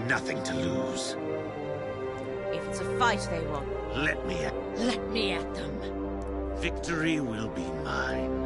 nothing to lose. If it's a fight they want, Let me at them. Victory will be mine.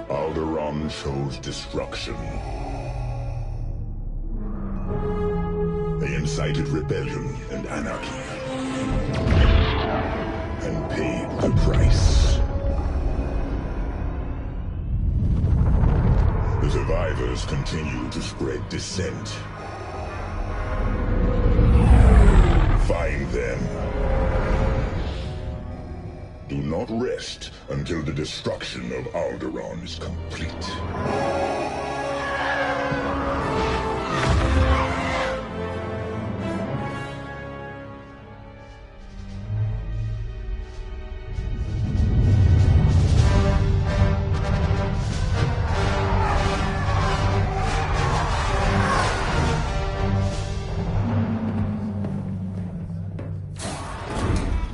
Alderaan chose destruction. They incited rebellion and anarchy. And paid the price. The survivors continue to spread dissent. Find them. Do not rest until the destruction of Alderaan is complete.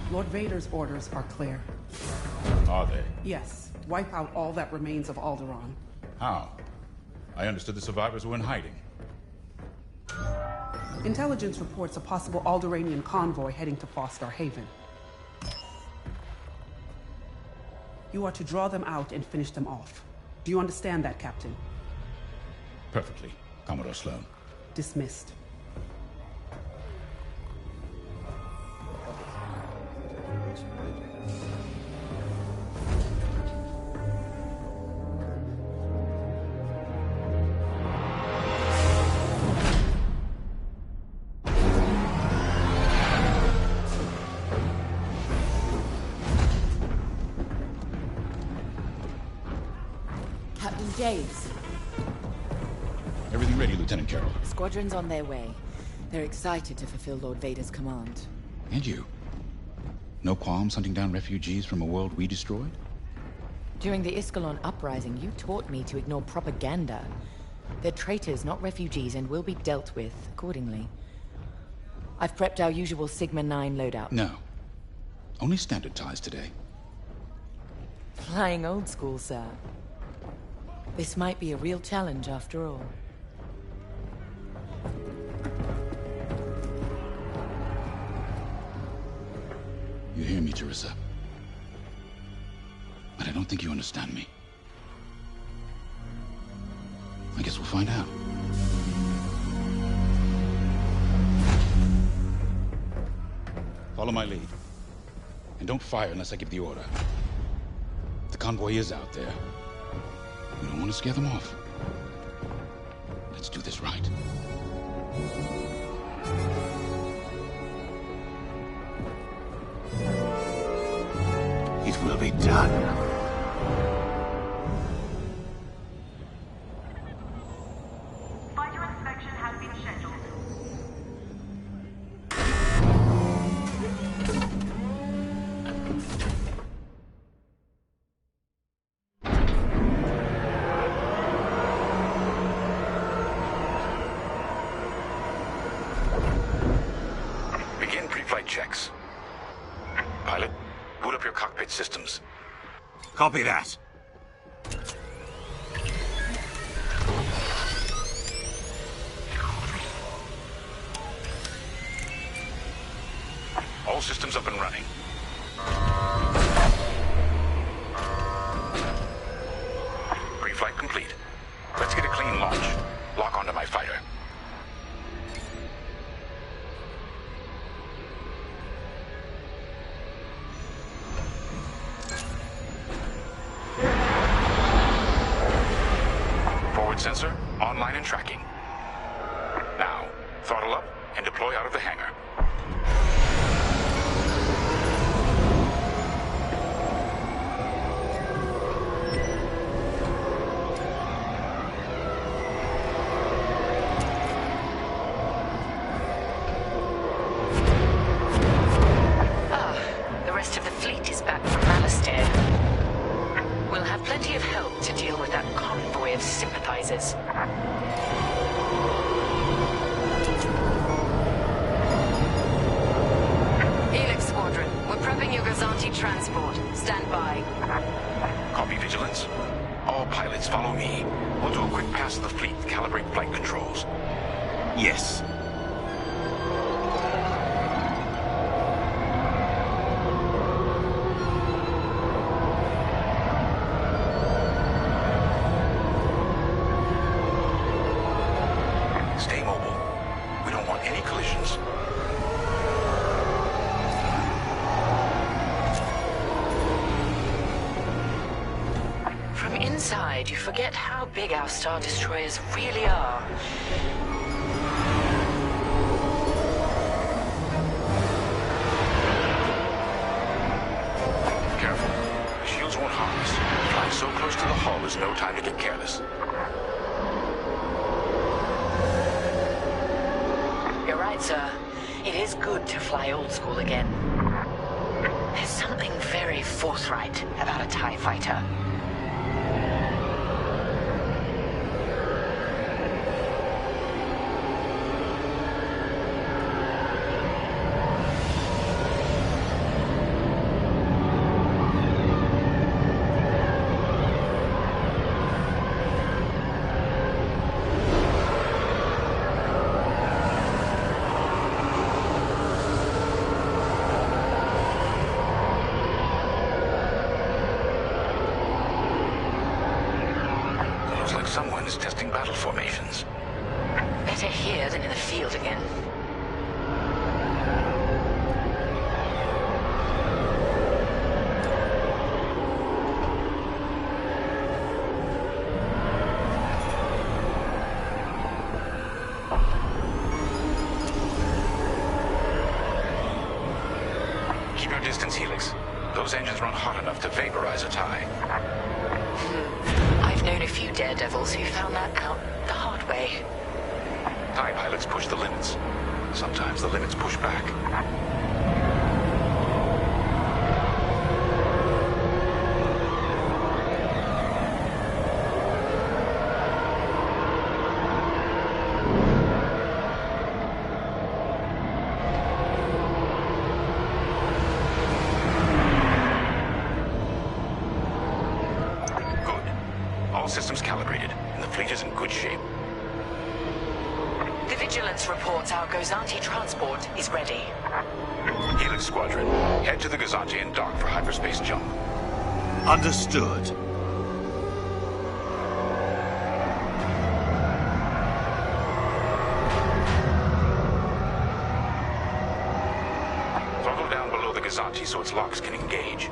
Lord Vader's orders are clear. Are they? Yes, wipe out all that remains of Alderaan. How? I understood the survivors were in hiding. Intelligence reports a possible Alderaanian convoy heading to Foster Haven. You are to draw them out and finish them off. Do you understand that, Captain? Perfectly, Commodore Sloan. Dismissed. Captain James. Everything ready, Lieutenant Carroll. Squadrons on their way. They're excited to fulfill Lord Vader's command. And you? No qualms hunting down refugees from a world we destroyed? During the Iskalon uprising, you taught me to ignore propaganda. They're traitors, not refugees, and will be dealt with accordingly. I've prepped our usual Sigma-9 loadout. No. Only standard ties today. Flying old school, sir. This might be a real challenge after all. You hear me, Teresa? But I don't think you understand me. I guess we'll find out. Follow my lead. And don't fire unless I give the order. The convoy is out there. We don't want to scare them off. Let's do this right. It will be done. Fighter inspection has been scheduled. Begin pre-flight checks. Pilot, boot up your cockpit systems. Copy that. All systems up and running. Pre-flight complete. Let's get a clean launch. Lock onto my fighter. Forward sensor, online and tracking. Now, throttle up and deploy out of the hangar. The rest of the fleet is back from Malastare. We'll have plenty of help to deal with that convoy of sympathizers. Helix Squadron, we're prepping your Gazanti transport. Stand by. Copy, Vigilance. All pilots follow me. We'll do a quick pass of the fleet, calibrate flight controls. Yes. Stay mobile. We don't want any collisions. From inside, you forget how big our Star Destroyers really are. Careful. The shields won't harm us. Flying so close to the hull is no time to get careless. You're right, sir. It is good to fly old school again. There's something very forthright about a TIE fighter. Looks like someone is testing battle formations. Better here than in the field again. Keep your distance, Helix. Those engines run hot enough to vaporize a TIE. I've known a few daredevils who found that out the hard way. TIE pilots push the limits. Sometimes the limits push back. Good. All systems calibrated, and the fleet is in good shape. The Vigilance reports our Gozanti transport is ready. Helix Squadron, head to the Gazanti and dock for hyperspace jump. Understood. Throttle down below the Gazanti so its locks can engage.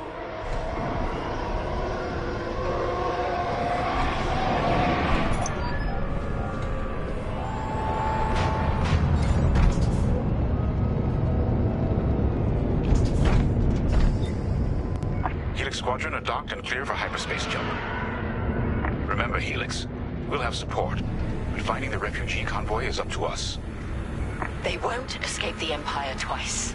Helix Squadron are docked and clear for hyperspace jump. Remember, Helix, we'll have support, but finding the refugee convoy is up to us. They won't escape the Empire twice.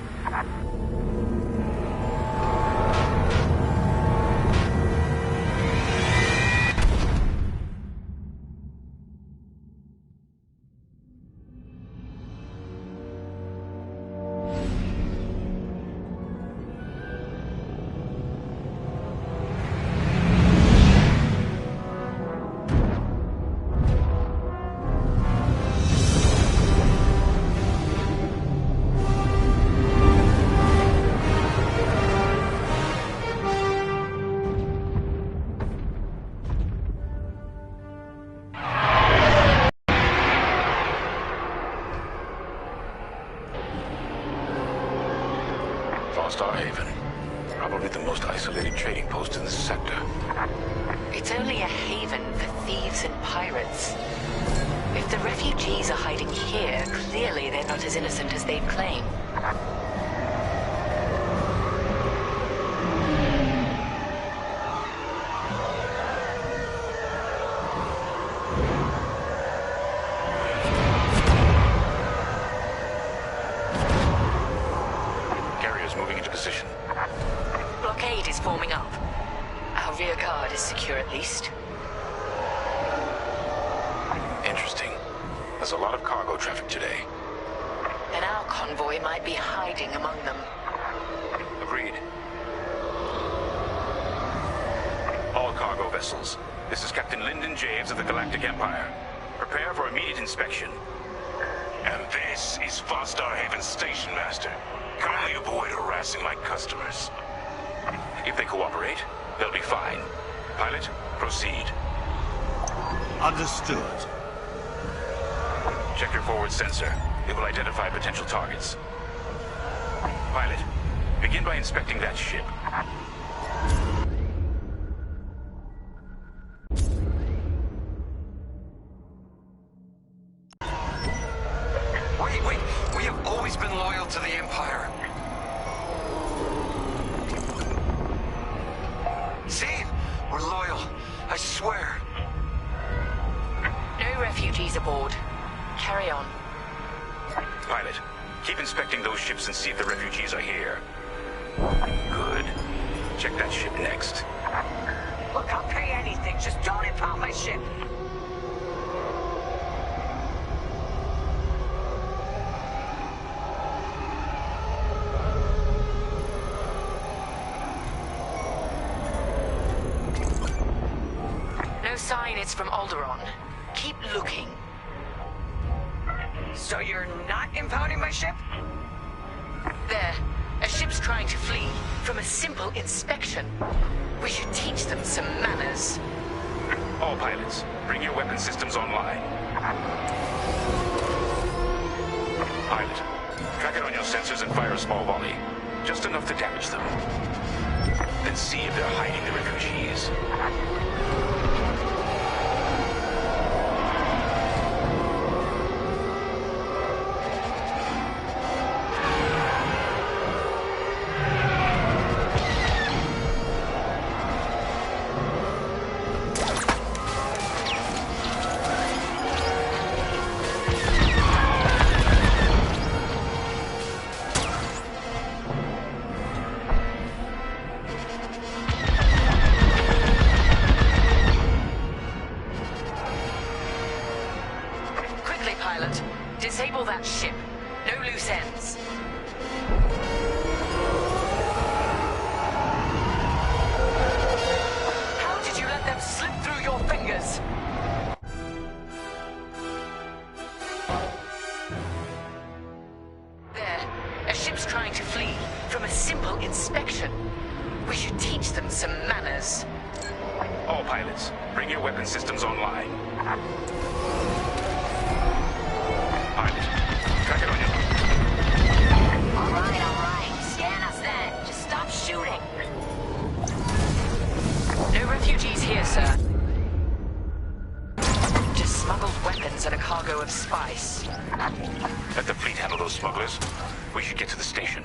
Probably the most isolated trading post in the sector. It's only a haven for thieves and pirates. If the refugees are hiding here, clearly they're not as innocent as they claim. Carrier's moving into position. Blockade is forming up. Our rear guard is secure at least. Interesting. There's a lot of cargo traffic today. And our convoy might be hiding among them. Agreed. All cargo vessels. This is Captain Lyndon James of the Galactic Empire. Prepare for immediate inspection. And this is Vostar Haven Station Master. Kindly avoid harassing my customers. If they cooperate, they'll be fine. Pilot, proceed. Understood. Check your forward sensor. It will identify potential targets. Pilot, begin by inspecting that ship. Wait. We have always been loyal to the Empire. See? We're loyal. I swear. No refugees aboard. Carry on. Pilot, keep inspecting those ships and see if the refugees are here. Good. Check that ship next. Look, I'll pay anything. Just don't impound my ship. No sign it's from Alderaan. Keep looking. So you're not impounding my ship? There. A ship's trying to flee from a simple inspection. We should teach them some manners. All pilots, bring your weapon systems online. Pilot, track it on your sensors and fire a small volley. Just enough to damage them. Then see if they're hiding the refugees. Pilot, disable that ship. No loose ends. How did you let them slip through your fingers? There. A ship's trying to flee from a simple inspection. We should teach them some manners. All pilots, bring your weapon systems online. Pilot, track it on your... All right. Scan us then. Just stop shooting. No refugees here, sir. Just smuggled weapons and a cargo of spice. Let the fleet handle those smugglers. We should get to the station.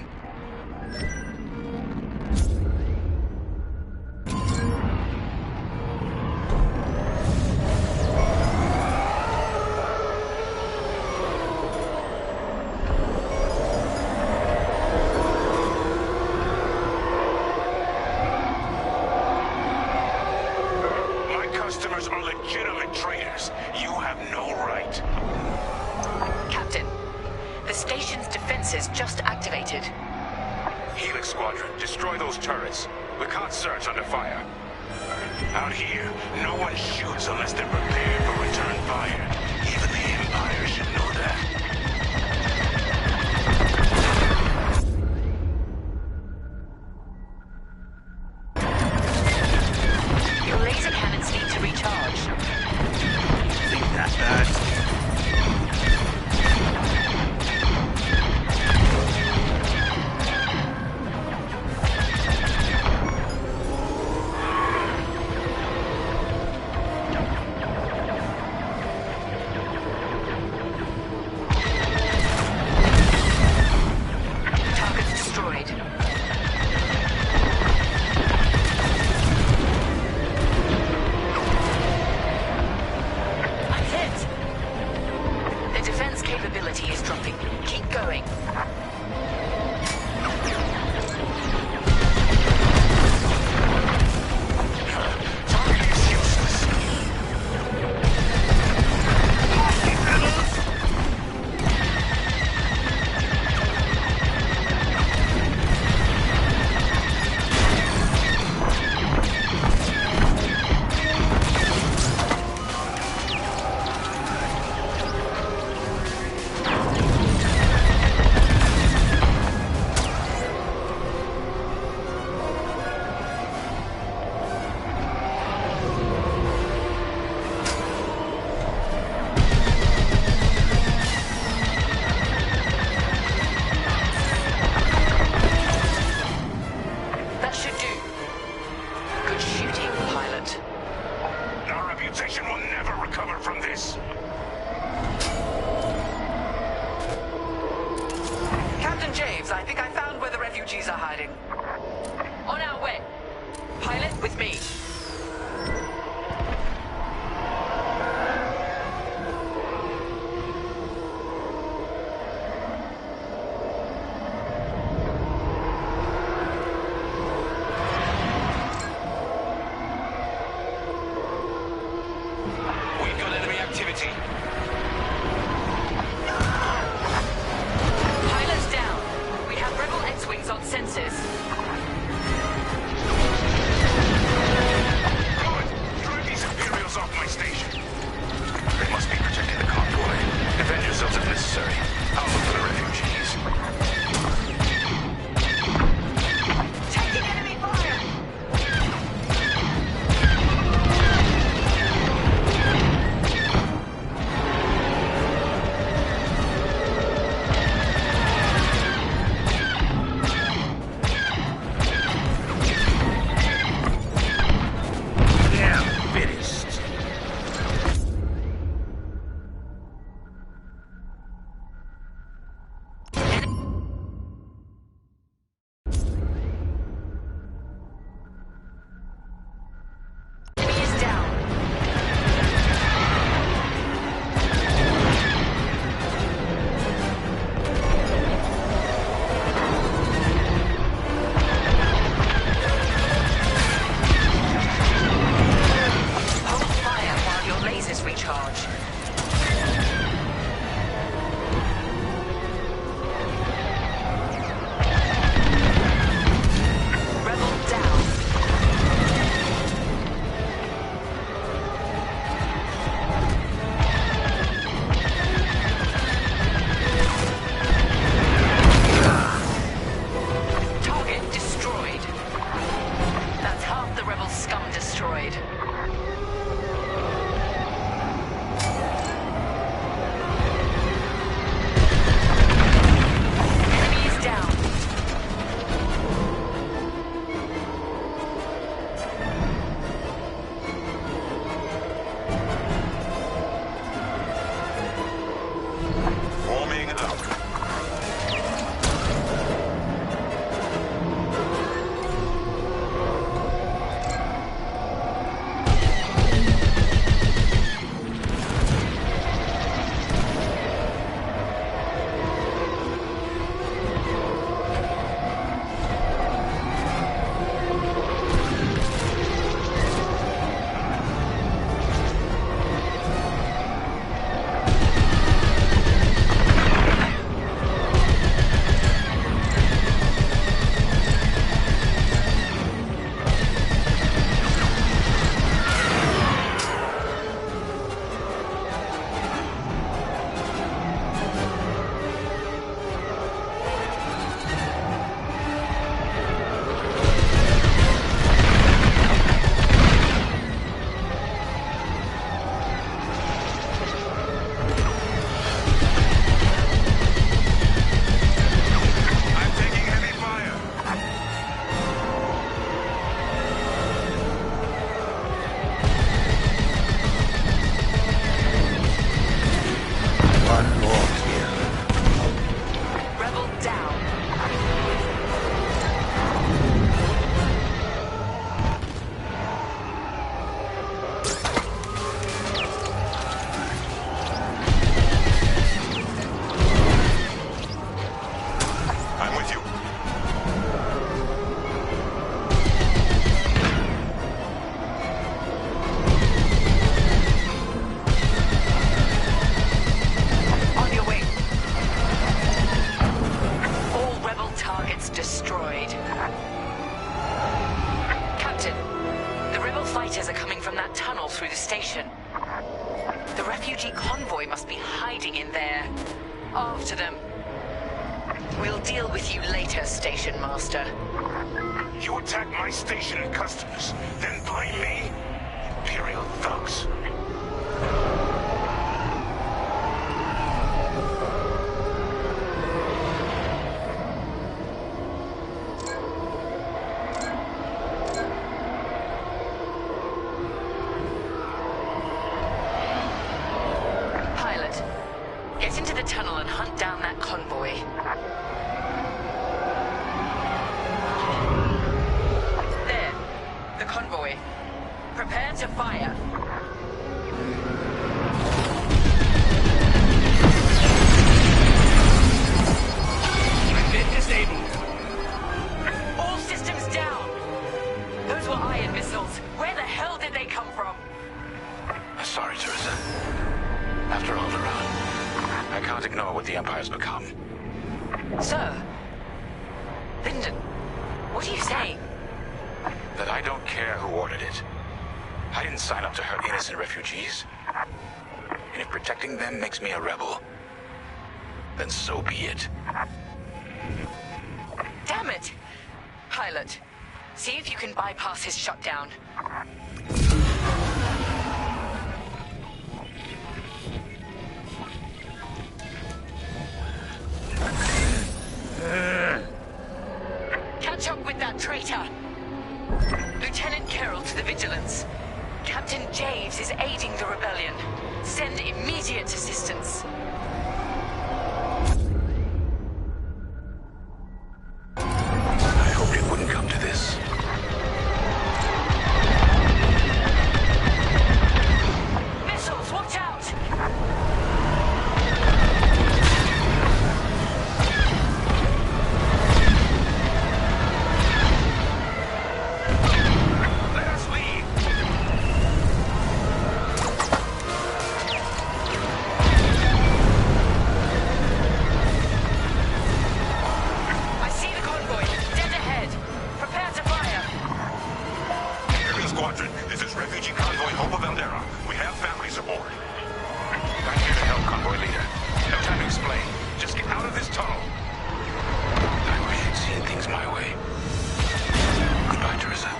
My customers are legitimate traders. You have no right. Captain, the station's defenses just activated. Helix Squadron, destroy those turrets. We can't search under fire. Out here, no one shoots unless they're prepared for return fire. Even the Empire should know that. Your laser cannons need to recharge. Think that fast? through the station. The refugee convoy must be hiding in there. After them. We'll deal with you later, Station Master. You attack my station and customers, then blame me? Imperial thugs. Pilot, get into the tunnel and hunt down that convoy. There, the convoy. Prepare to fire. Disabled. All systems down. Those were iron missiles. Where the hell did they come from? Sorry, Teresa. After Alderaan, I can't ignore what the Empire's become. Sir. Lyndon, what are you saying? That I don't care who ordered it. I didn't sign up to hurt innocent refugees. And if protecting them makes me a rebel, then so be it. Damn it! Pilot, see if you can bypass his shutdown. Catch up with that traitor! Lieutenant Carroll to the Vigilance. Captain Javes is aiding the rebellion. Send immediate assistance. I hoped it wouldn't come to this. Missiles, watch out! Let us leave! I see the convoy, dead ahead. Prepare to fire. Aerial Squadron, this is Refugee Convoy Hope of Eldera. We have families aboard. I'm here to help, Convoy Leader. No time to explain. Just get out of this tunnel. I wish you'd seen things my way. Goodbye, Teresa.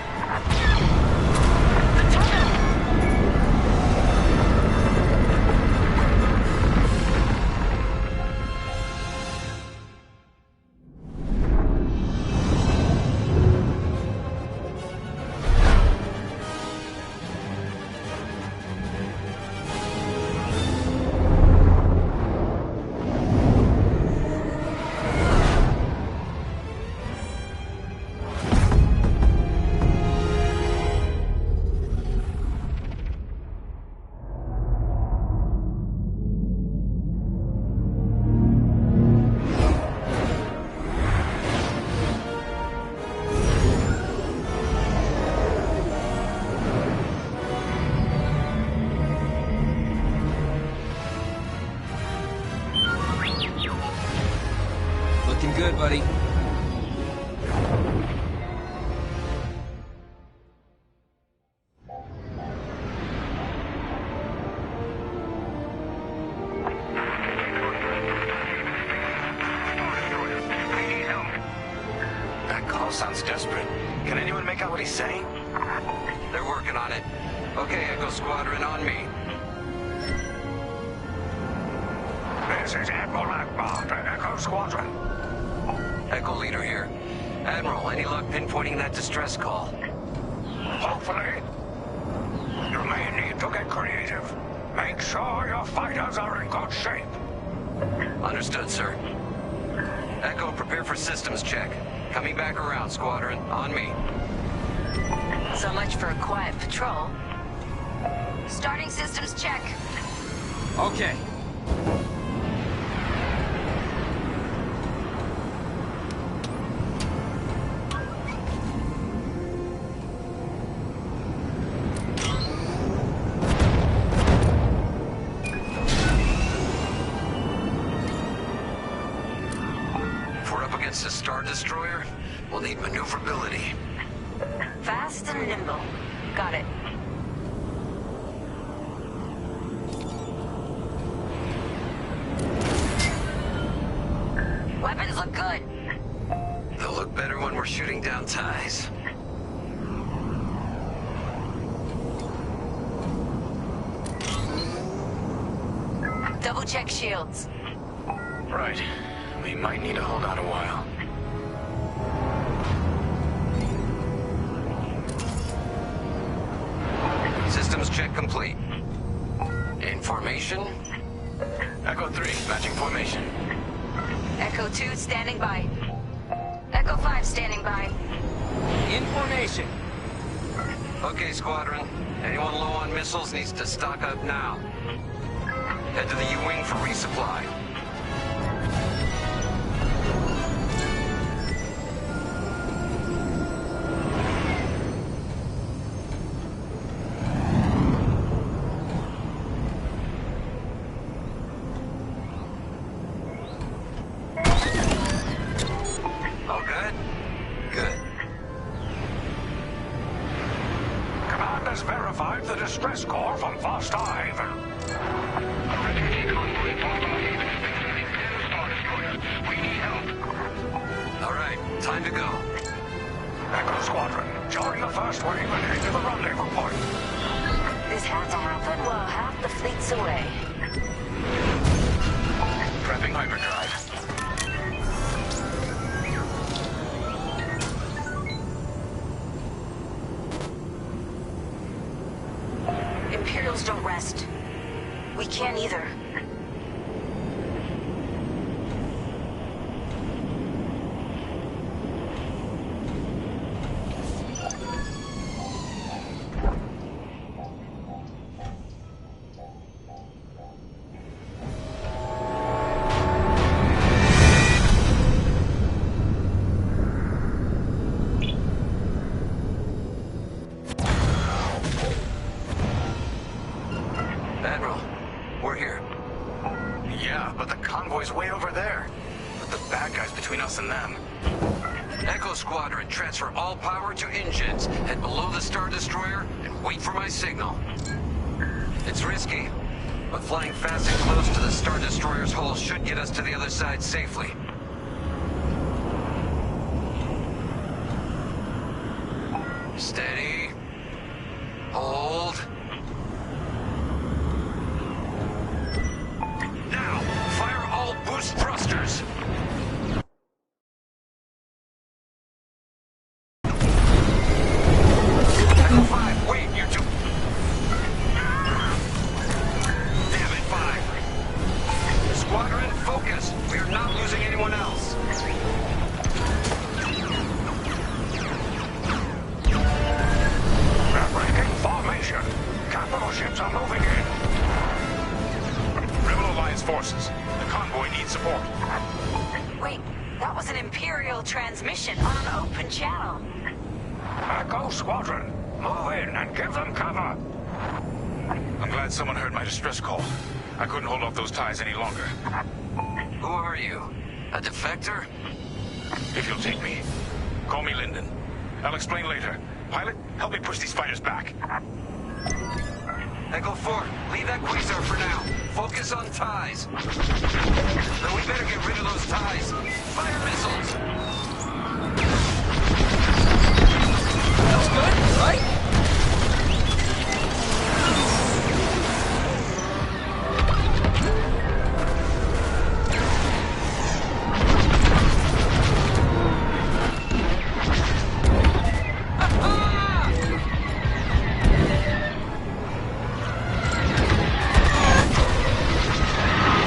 The tunnel! Looking good, buddy. That call sounds desperate. Can anyone make out what he's saying? They're working on it. Okay, Echo Squadron, on me. This is Admiral Akbar to Echo Squadron. Echo Leader here. Admiral, any luck pinpointing that distress call? Hopefully. You may need to get creative. Make sure your fighters are in good shape. Understood, sir. Echo, prepare for systems check. Coming back around, Squadron. On me. So much for a quiet patrol. Starting systems check. Okay. If we're up against a Star Destroyer, we'll need maneuverability. Fast and nimble. Got it. Double check shields. Right. We might need to hold out a while. Systems check complete. In formation? Echo 3, matching formation. Echo 2 standing by. Echo 5 standing by. In formation. Okay, Squadron. Anyone low on missiles needs to stock up now. Head to the U-Wing for resupply. All good? Good. Command has verified the distress call from Fast Haven. We need help. All right, time to go. Echo Squadron, join the first wave and head to the rendezvous point. This had to happen while half the fleet's away. Prepping hyperdrive. Imperials don't rest. We can't either. Admiral, we're here. Yeah, but the convoy's way over there. Put the bad guys between us and them. Echo Squadron, transfer all power to engines. Head below the Star Destroyer and wait for my signal. It's risky, but flying fast and close to the Star Destroyer's hull should get us to the other side safely. Steady. Hold. Now, fire all boost thrusters. Echo 5, wait, you two. Damn it, 5. Squadron, focus. We are not losing anyone else. They're breaking formation. Capital ships are moving in. Rebel Alliance forces. The convoy needs support. Wait, that was an Imperial transmission on an open channel. Echo Squadron, move in and give them cover. I'm glad someone heard my distress call. I couldn't hold off those ties any longer. Who are you? A defector? If you'll take me, call me Lyndon. I'll explain later. Pilot, help me push these fighters back. Echo 4, leave that quasar for now. Focus on ties. Then we better get rid of those ties. Fire missiles! Feels good, right?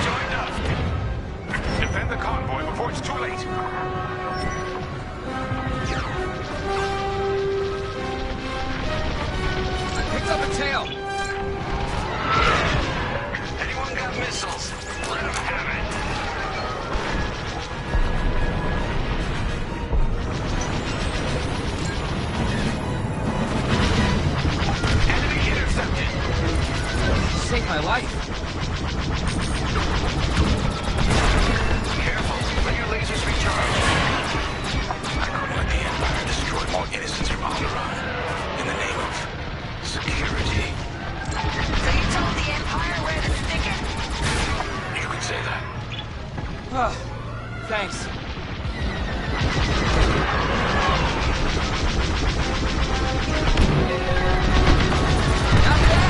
Joined up. Defend the convoy before it's too late. Picked up a tail. Anyone got missiles? Let them have it. Enemy intercepted. Saved my life. Careful, let your lasers recharge. I couldn't let the Empire destroy more innocents from Alderaan in the name of security. So you told the Empire where to stick it? You could say that. Ah, thanks. Not bad.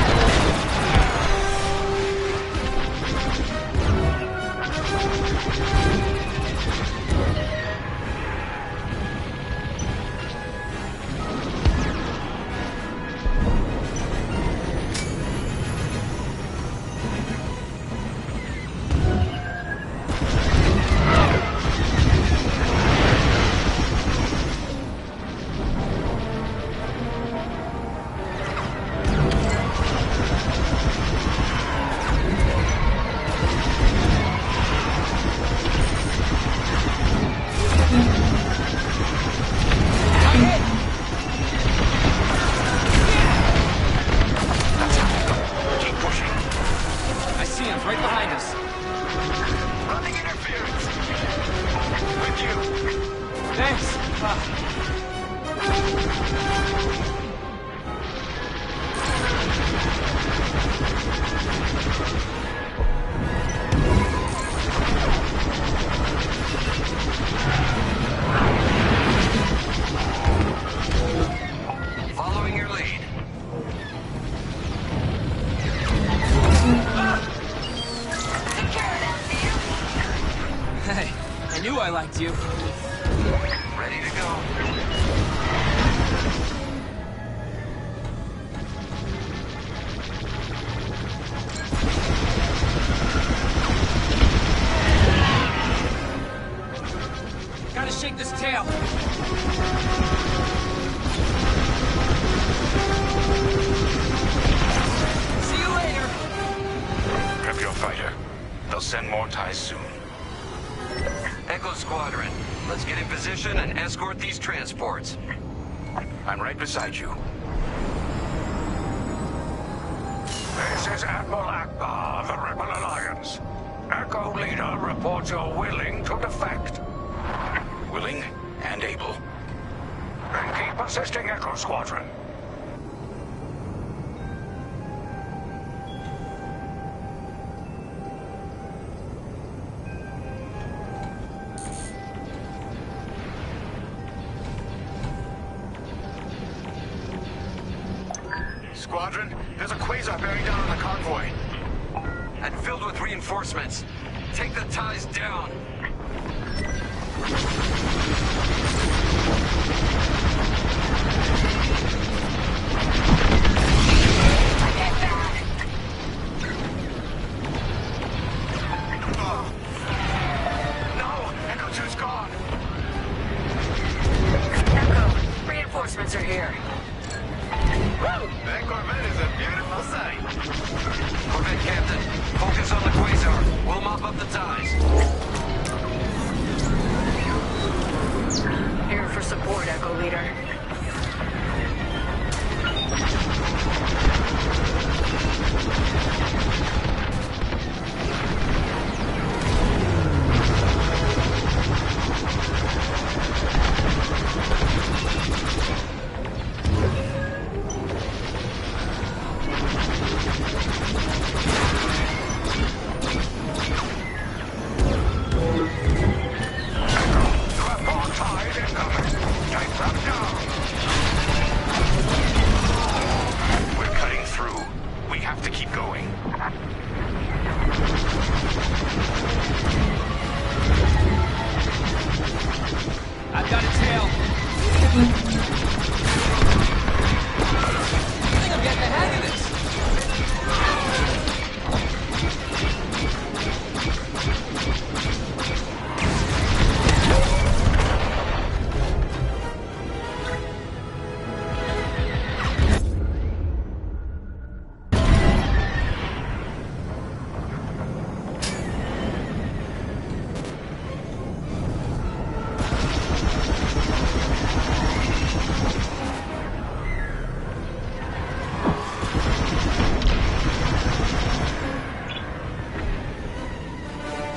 Following your lead. Take care of that, Sam. Hey, I knew I liked you. Ready to go. Gotta shake this tail. See you later. Prep your fighter. They'll send more ties soon. Echo Squadron, let's get in position and escort these transports. I'm right beside you. This is Admiral Akbar of the Rebel Alliance. Echo Leader reports you're willing to defect. Willing and able. Then keep assisting Echo Squadron. Squadron, there's a quasar bearing down on the convoy. And filled with reinforcements. Take the ties down. No! Echo 2's gone! Echo, reinforcements are here. That Corvette is a beautiful sight. Corvette Captain, focus on the quasar. We'll mop up the ties. Here for support, Echo Leader. I've got a tail. I think I'm getting the hang of this.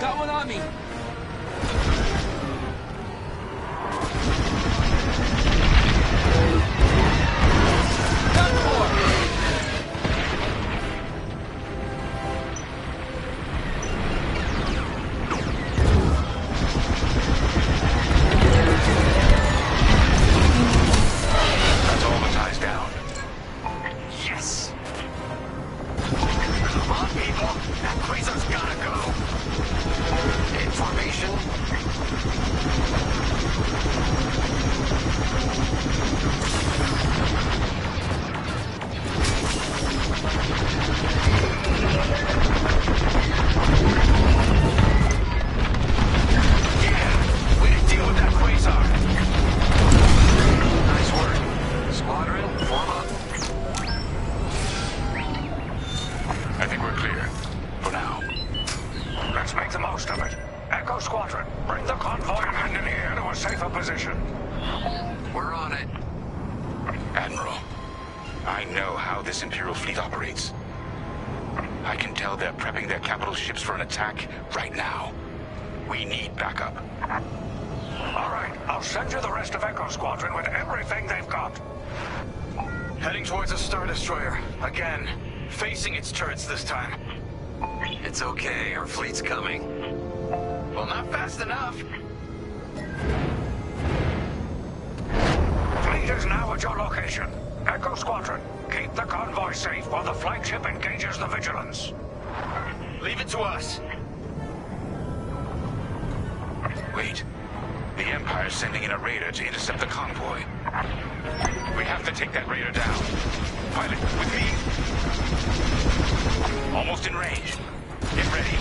Got one on me. Done for. That's all the ties down. Yes! Come on, people! That quasar's gotta go! In formation. Yeah! Way to deal with that quasar! Nice work. Squadron, form up. I think we're clear. For now. Let's make the most of it. Echo Squadron, bring the convoy and engineer to a safer position. We're on it. Admiral, I know how this Imperial fleet operates. I can tell they're prepping their capital ships for an attack right now. We need backup. All right, I'll send you the rest of Echo Squadron with everything they've got. Heading towards a Star Destroyer. Again. Facing its turrets this time. It's okay, our fleet's coming. Well, not fast enough. Fleet is now at your location. Echo Squadron, keep the convoy safe while the flagship engages the Vigilance. Leave it to us. Wait. The Empire's sending in a raider to intercept the convoy. We have to take that raider down. Pilot, with me. Almost in range. Get ready.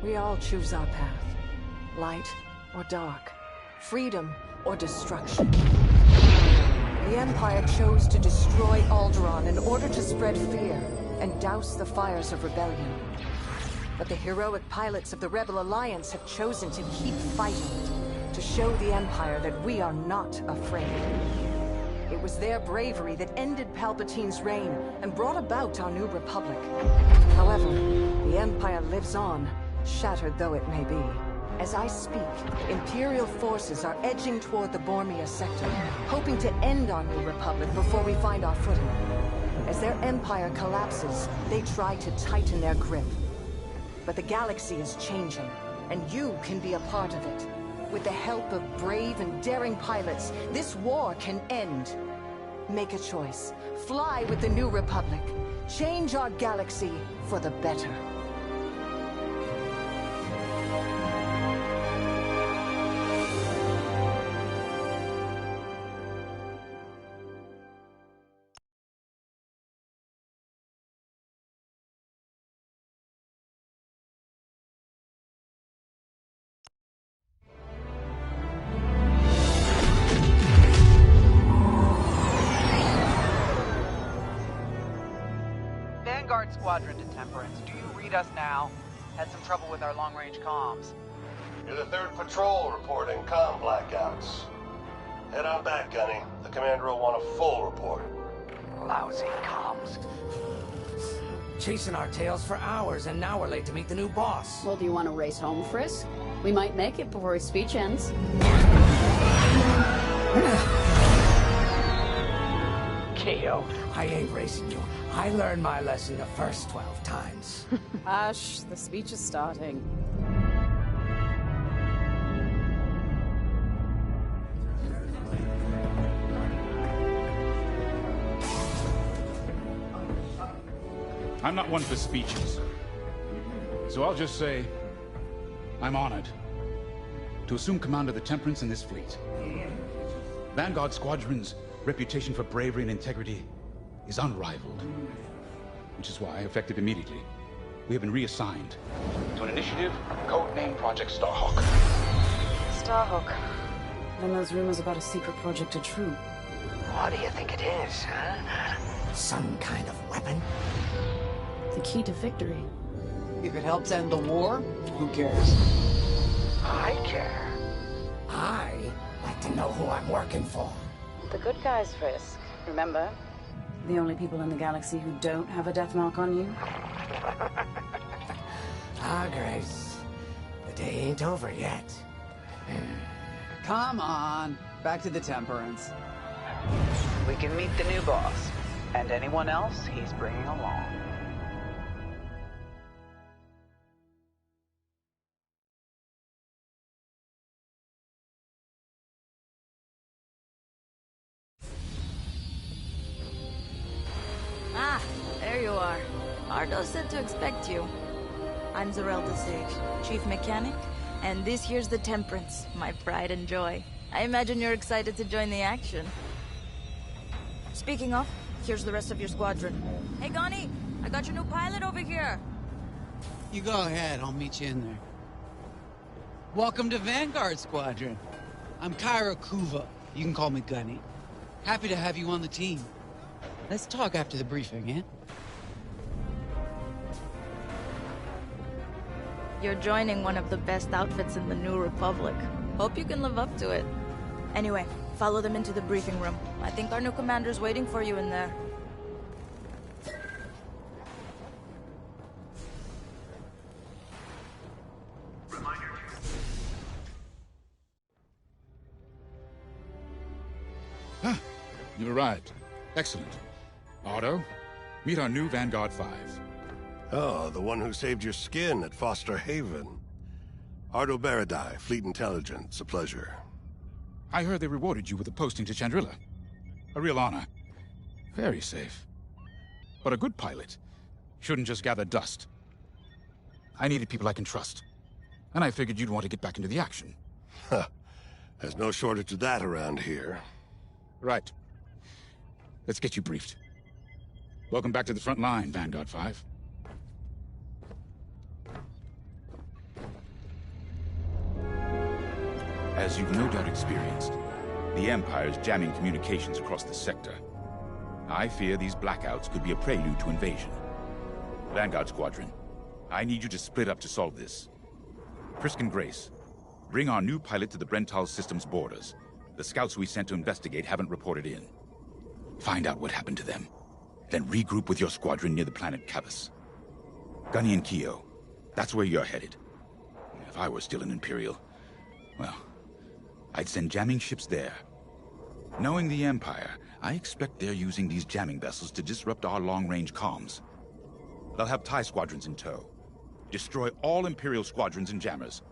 We all choose our path. Light or dark. Freedom or destruction. The Empire chose to destroy Alderaan in order to spread fear and douse the fires of rebellion. But the heroic pilots of the Rebel Alliance have chosen to keep fighting, to show the Empire that we are not afraid. It was their bravery that ended Palpatine's reign and brought about our new republic. However, the Empire lives on, shattered though it may be. As I speak, Imperial forces are edging toward the Bormia sector, hoping to end our new republic before we find our footing. As their empire collapses, they try to tighten their grip. But the galaxy is changing, and you can be a part of it. With the help of brave and daring pilots, this war can end. Make a choice. Fly with the New Republic. Change our galaxy for the better. Vanguard Squadron to Temperance. Do you read us now? Had some trouble with our long-range comms. You're the 3rd Patrol reporting comm blackouts. Head on back, Gunny. The commander will want a full report. Lousy comms. Chasing our tails for hours, and now we're late to meet the new boss. Well, do you want to race home, Frisk? We might make it before his speech ends. Keo, I ain't racing you. I learned my lesson the first 12 times. Hush, the speech is starting. I'm not one for speeches. So I'll just say, I'm honored to assume command of the Temperance in this fleet. Vanguard Squadron's reputation for bravery and integrity is unrivaled. Which is why, effective immediately, we have been reassigned to an initiative codenamed Project Starhawk. Starhawk. Then those rumors about a secret project are true. What do you think it is, huh? Some kind of weapon? The key to victory. If it helps end the war, who cares? I care. I like to know who I'm working for. The good guys, Frisk. Remember? The only people in the galaxy who don't have a death mark on you? Grace. The day ain't over yet. Come on. Back to the Temperance. We can meet the new boss. And anyone else he's bringing along. Ah, there you are. Ardo said to expect you. I'm Zarelda Sage, Chief Mechanic, and this here's the Temperance, my pride and joy. I imagine you're excited to join the action. Speaking of, here's the rest of your squadron. Hey, Gunny, I got your new pilot over here. You go ahead, I'll meet you in there. Welcome to Vanguard Squadron. I'm Kyra Kuva. You can call me Gunny. Happy to have you on the team. Let's talk after the briefing, eh? You're joining one of the best outfits in the New Republic. Hope you can live up to it. Anyway, follow them into the briefing room. I think our new commander's waiting for you in there. You arrived. Excellent. Otto, meet our new Vanguard 5. Oh, the one who saved your skin at Foster Haven. Ardo Baradai, Fleet Intelligence, a pleasure. I heard they rewarded you with a posting to Chandrila. A real honor. Very safe. But a good pilot shouldn't just gather dust. I needed people I can trust. And I figured you'd want to get back into the action. Huh. There's no shortage of that around here. Right. Let's get you briefed. Welcome back to the front line, Vanguard 5. As you've no doubt experienced, the Empire is jamming communications across the sector. I fear these blackouts could be a prelude to invasion. Vanguard Squadron, I need you to split up to solve this. Frisk and Grace, bring our new pilot to the Brental system's borders. The scouts we sent to investigate haven't reported in. Find out what happened to them. Then regroup with your squadron near the planet Cavus. Gunny and Keo, that's where you're headed. If I were still an Imperial, well, I'd send jamming ships there. Knowing the Empire, I expect they're using these jamming vessels to disrupt our long-range comms. They'll have TIE squadrons in tow. Destroy all Imperial squadrons and jammers.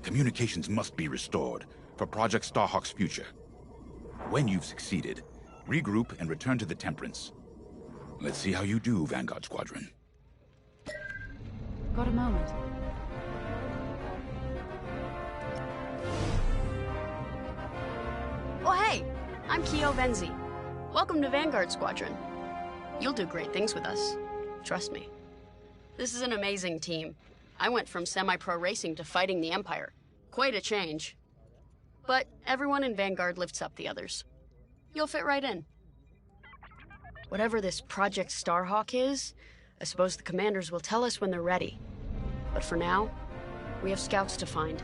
Communications must be restored for Project Starhawk's future. When you've succeeded, regroup and return to the Temperance. Let's see how you do, Vanguard Squadron. Got a moment? Oh, hey! I'm Keo Venzi. Welcome to Vanguard Squadron. You'll do great things with us. Trust me. This is an amazing team. I went from semi-pro racing to fighting the Empire. Quite a change. But everyone in Vanguard lifts up the others. You'll fit right in. Whatever this Project Starhawk is, I suppose the commanders will tell us when they're ready. But for now, we have scouts to find.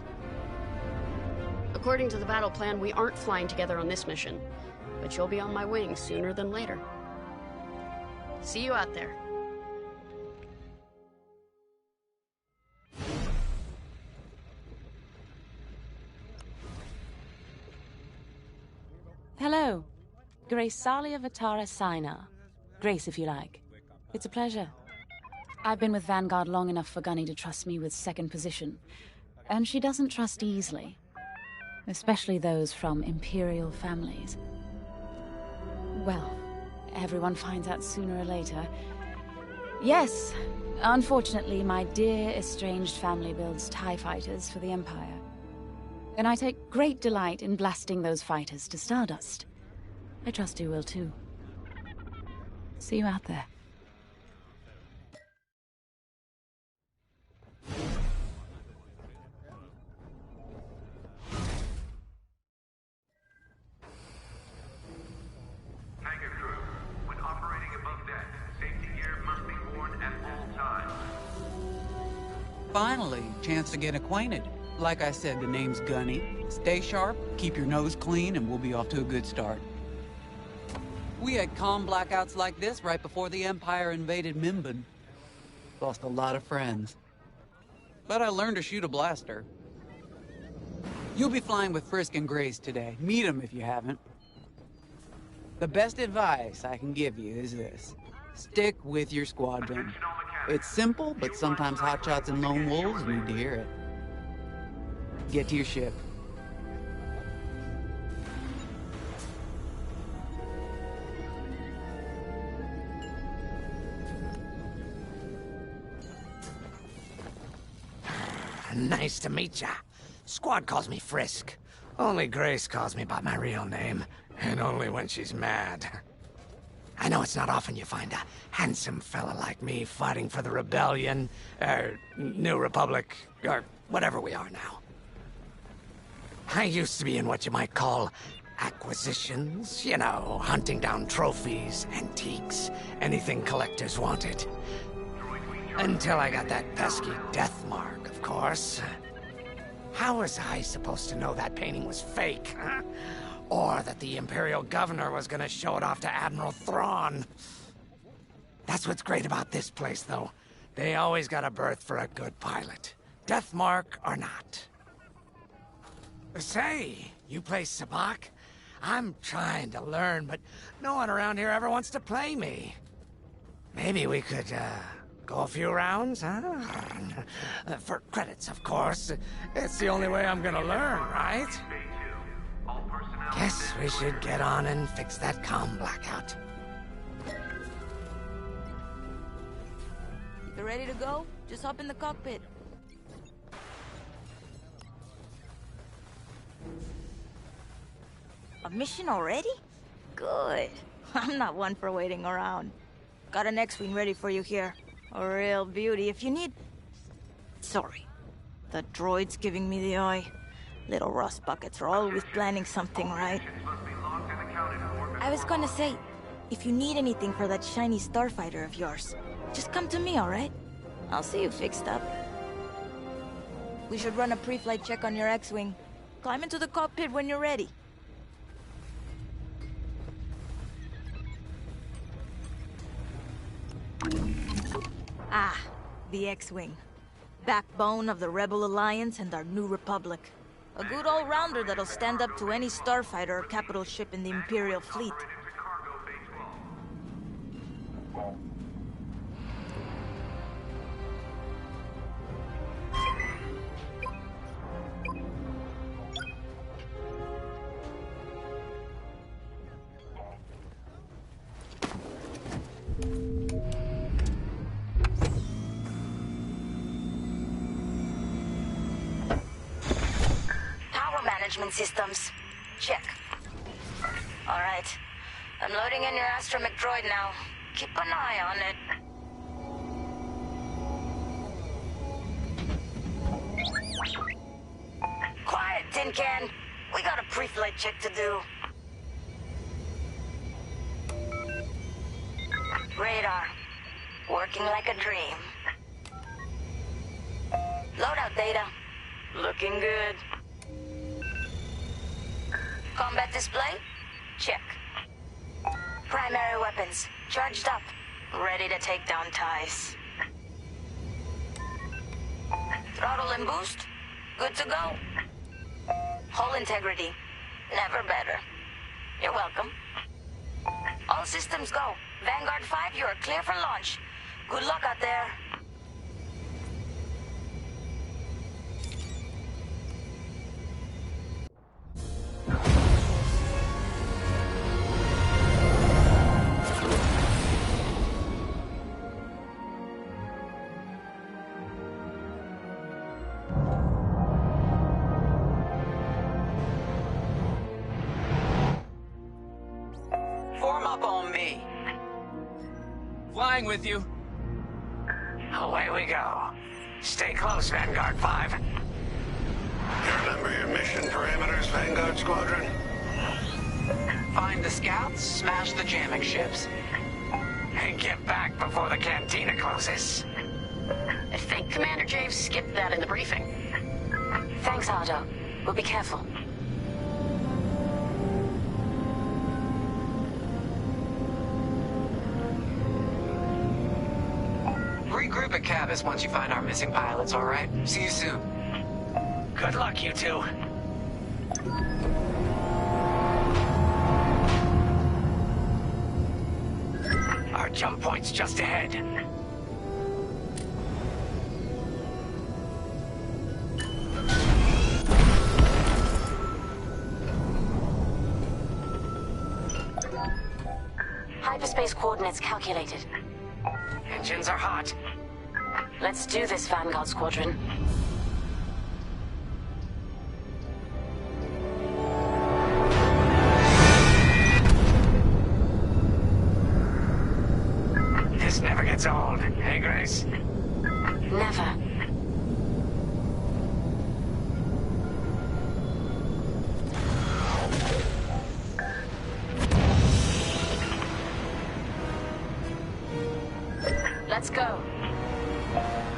According to the battle plan, we aren't flying together on this mission, but you'll be on my wing sooner than later. See you out there. Hello. Grace Salia Vatara Sina. Grace, if you like. It's a pleasure. I've been with Vanguard long enough for Gunny to trust me with second position. And she doesn't trust easily. Especially those from Imperial families. Well, everyone finds out sooner or later. Yes, unfortunately, my dear estranged family builds TIE fighters for the Empire. And I take great delight in blasting those fighters to stardust. I trust you will too. See you out there. Hangar crew, when operating above deck, safety gear must be worn at all times. Finally, chance to get acquainted. Like I said, the name's Gunny. Stay sharp, keep your nose clean, and we'll be off to a good start. We had comm blackouts like this right before the Empire invaded Mimban. Lost a lot of friends. But I learned to shoot a blaster. You'll be flying with Frisk and Grace today. Meet them if you haven't. The best advice I can give you is this. Stick with your squadron. It's simple, but sometimes hotshots and lone wolves need to hear it. Get to your ship. Nice to meet ya. Squad calls me Frisk. Only Grace calls me by my real name, and only when she's mad. I know it's not often you find a handsome fella like me fighting for the Rebellion, or New Republic, or whatever we are now. I used to be in what you might call acquisitions, you know, hunting down trophies, antiques, anything collectors wanted. Until I got that pesky death mark, of course. How was I supposed to know that painting was fake, huh? Or that the Imperial Governor was gonna show it off to Admiral Thrawn? That's what's great about this place, though. They always got a berth for a good pilot. Death mark or not. Say, you play Sabacc? I'm trying to learn, but no one around here ever wants to play me. Maybe we could, go a few rounds, huh? For credits, of course. It's the only way I'm gonna learn, right? Guess we should get on and fix that comm blackout. You ready to go? Just hop in the cockpit. A mission already? Good. I'm not one for waiting around. Got an X-Wing ready for you here. A real beauty if you need... Sorry. The droid's giving me the eye. Little rust buckets are always planning something, right? I was gonna say, if you need anything for that shiny starfighter of yours, just come to me, alright? I'll see you fixed up. We should run a pre-flight check on your X-Wing. Climb into the cockpit when you're ready. Ah, the X-Wing. Backbone of the Rebel Alliance and our new Republic. A good all-rounder that'll stand up to any starfighter or capital ship in the Imperial fleet. management systems. Check. Alright. I'm loading in your astromech droid now. Keep an eye on it. Quiet, Tin Can. We got a pre-flight check to do. Radar. Working like a dream. Loadout data. Looking good. Combat display? Check. Primary weapons. Charged up. Ready to take down ties. Throttle and boost? Good to go. Hull integrity. Never better. You're welcome. All systems go. Vanguard 5, you are clear for launch. Good luck out there. Form up on me. Flying with you. Away we go. Stay close, Vanguard 5. You remember your mission parameters, Vanguard Squadron? Find the scouts, smash the jamming ships. And get back before the cantina closes. I think Commander Javes skipped that in the briefing. Thanks, Ardo. We'll be careful. Regroup at Cabus once you find our missing pilots, alright? See you soon. Good luck, you two. Our jump point's just ahead. Hyperspace coordinates calculated. Engines are hot. Let's do this, Vanguard Squadron. This never gets old, hey, Grace? Never. Let's go.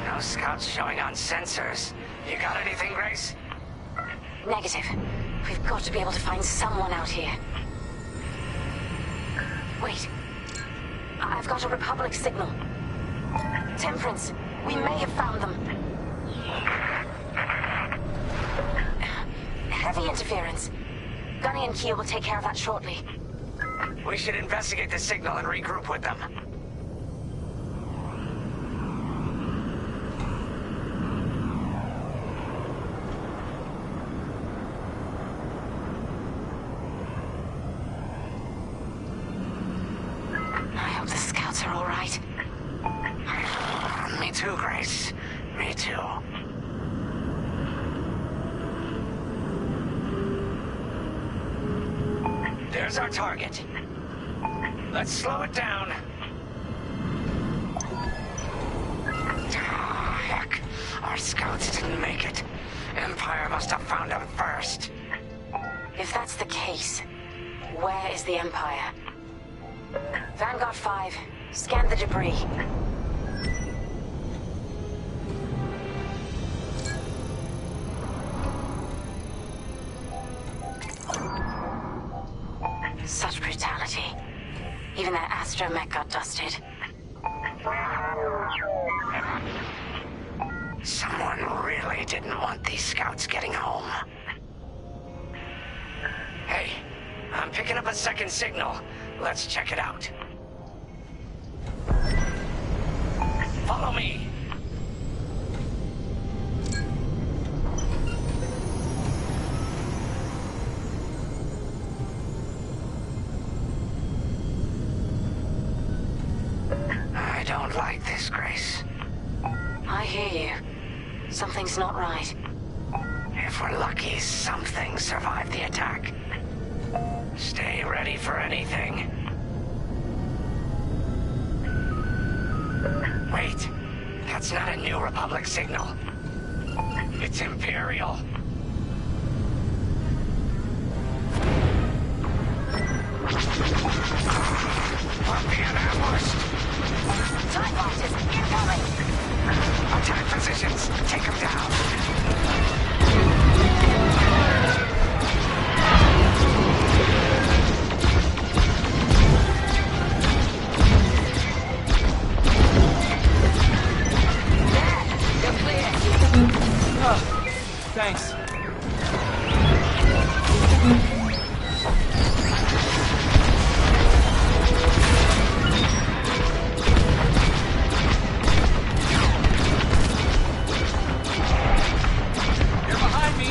No scouts showing on sensors. You got anything, Grace? Negative. We've got to be able to find someone out here. Wait. I've got a Republic signal. Temperance. We may have found them. Heavy interference. Gunny and Keel will take care of that shortly. We should investigate the signal and regroup with them. Me too, Grace. Me too. There's our target. Let's slow it down. Ah, heck. Our scouts didn't make it. Empire must have found them first. If that's the case, where is the Empire? Vanguard 5, scan the debris. Such brutality. Even that astromech got dusted. Someone really didn't want these scouts getting home. Hey, I'm picking up a second signal. Let's check it out. Follow me. I don't like this, Grace. I hear you. Something's not right. If If we're lucky, something survived the attack. Stay ready for anything. Wait, that's not a New Republic signal. It's Imperial. We're being ambushed. TIE fighters, incoming! Attack positions, take them down. Thanks. They're behind me.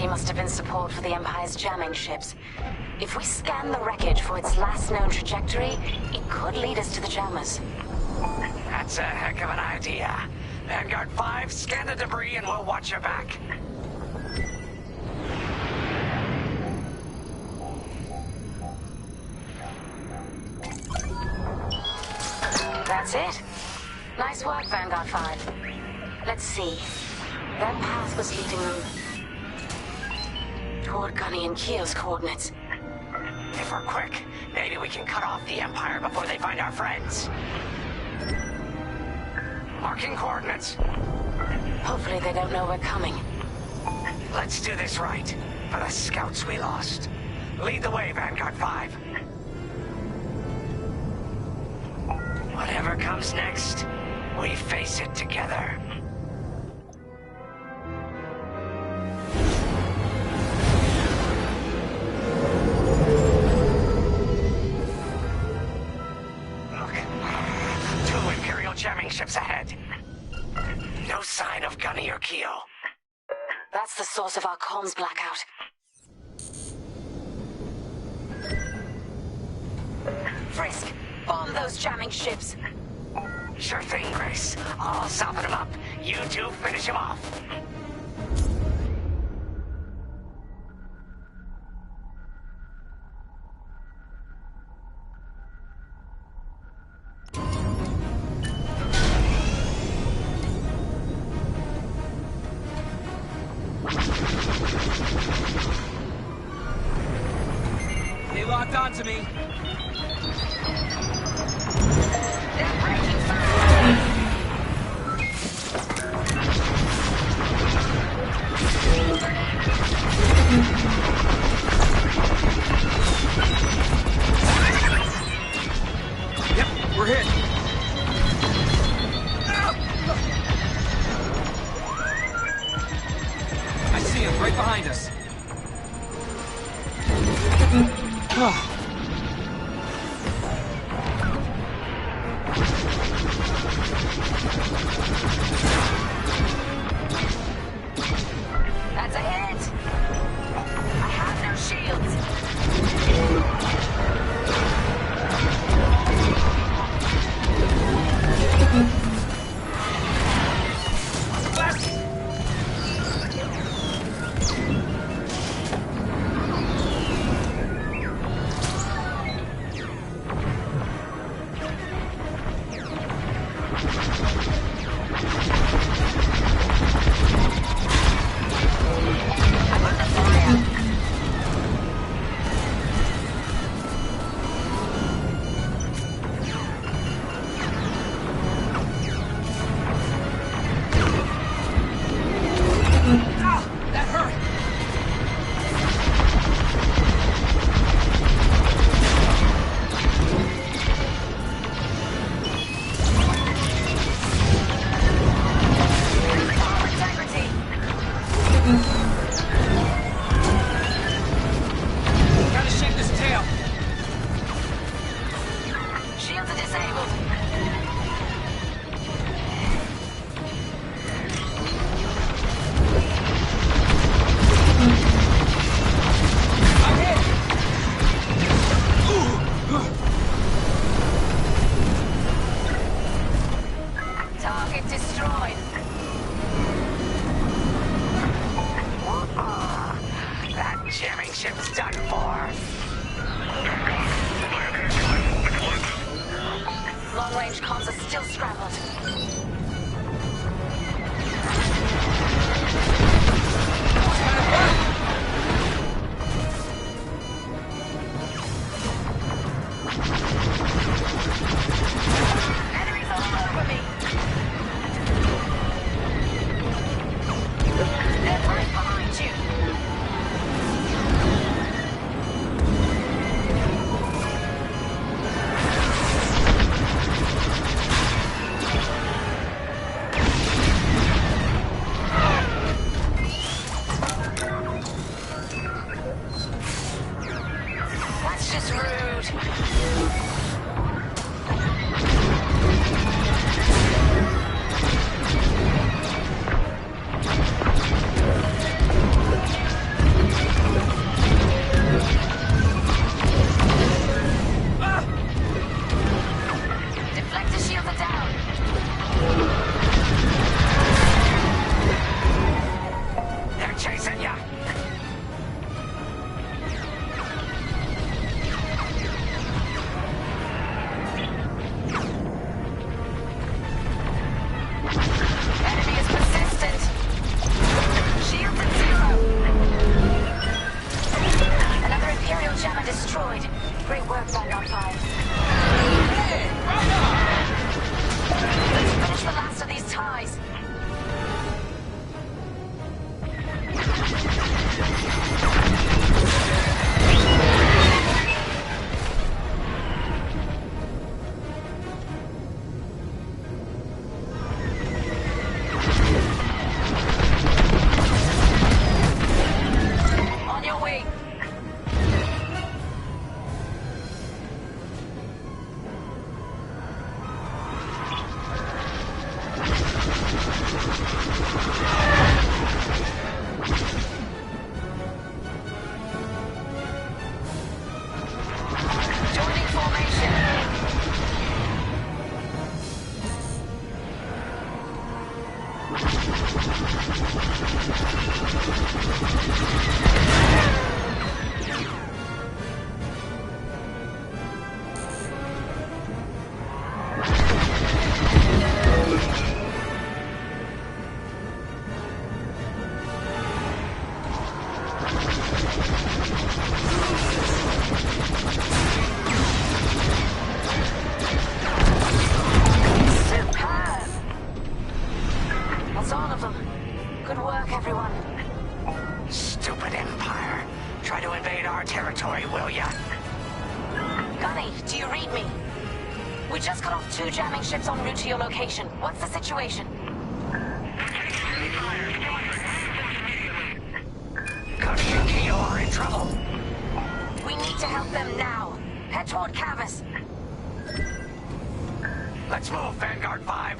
Must have been support for the Empire's jamming ships. If we scan the wreckage for its last known trajectory, it could lead us to the jammers. That's a heck of an idea. Vanguard 5, scan the debris and we'll watch your back. That's it. Nice work, Vanguard 5. Let's see. That path was leading them toward Gunny and Keo's coordinates. If we're quick, maybe we can cut off the Empire before they find our friends. Marking coordinates. Hopefully they don't know we're coming. Let's do this right, for the scouts we lost. Lead the way, Vanguard 5. Whatever comes next, we face it together. Jamming ships ahead. No sign of Gunny or Keo. That's the source of our comms blackout. Frisk, bomb those jamming ships. Sure thing, Grace. I'll soften them up. You two finish them off. They locked onto me. They're breaking through. Yep, we're hit. I see him right behind us. disabled. Target destroyed. That jamming ship's done for. Long-range comms are still scrambled. Enemies all over me. They're right behind you. That's just rude. Deflector shields are down. They're chasing ya. Enemy is persistent. Shields at zero. Another Imperial jammer destroyed. Great work, Vanguard 5. Let's finish the last of these ties. On your way. Joining formation. Superb. That's all of them. Good work, everyone. Stupid Empire. Try to invade our territory, will ya? Gunny, do you read me? We just cut off 2 jamming ships en route to your location. What's the situation? Gunny and Keo are in trouble. We need to help them now. Head toward Cavus. Let's move, Vanguard 5.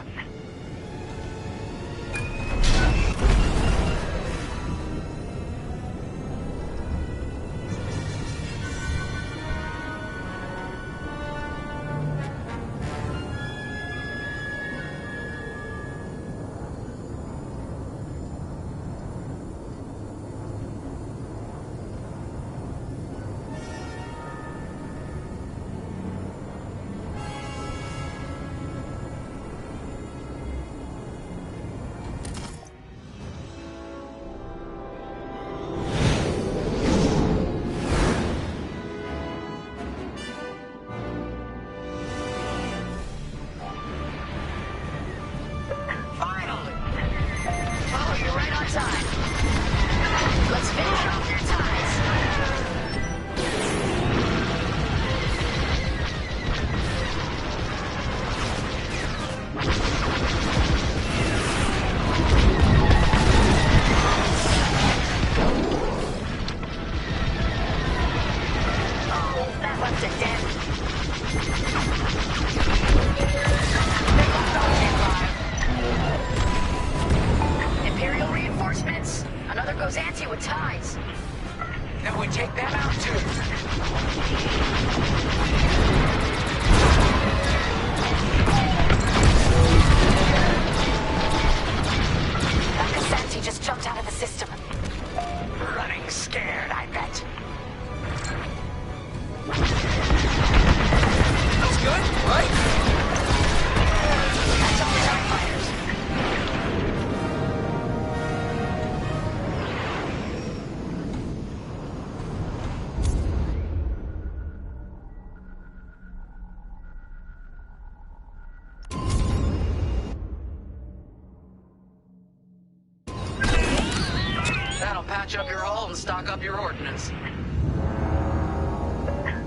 patch up your hull and stock up your ordnance.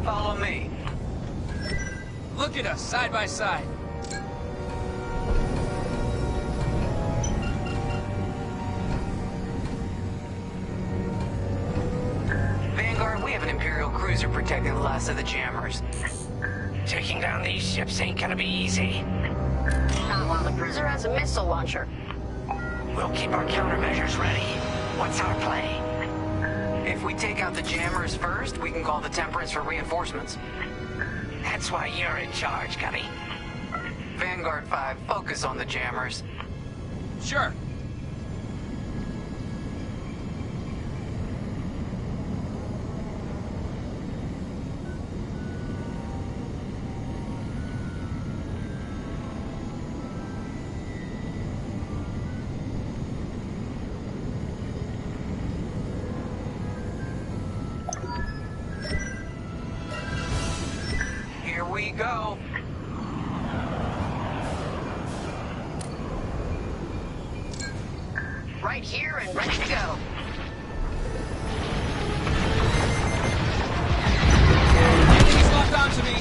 Follow me. Look at us, side by side. Vanguard, we have an Imperial cruiser protecting the last of the jammers. Taking down these ships ain't gonna be easy. Not while the cruiser has a missile launcher. We'll keep our countermeasures ready. What's our play? If we take out the jammers first, we can call the Temperance for reinforcements. That's why you're in charge, Gunny. Vanguard 5, focus on the jammers. Sure. Here we go. Right here and ready to go. He's locked onto me.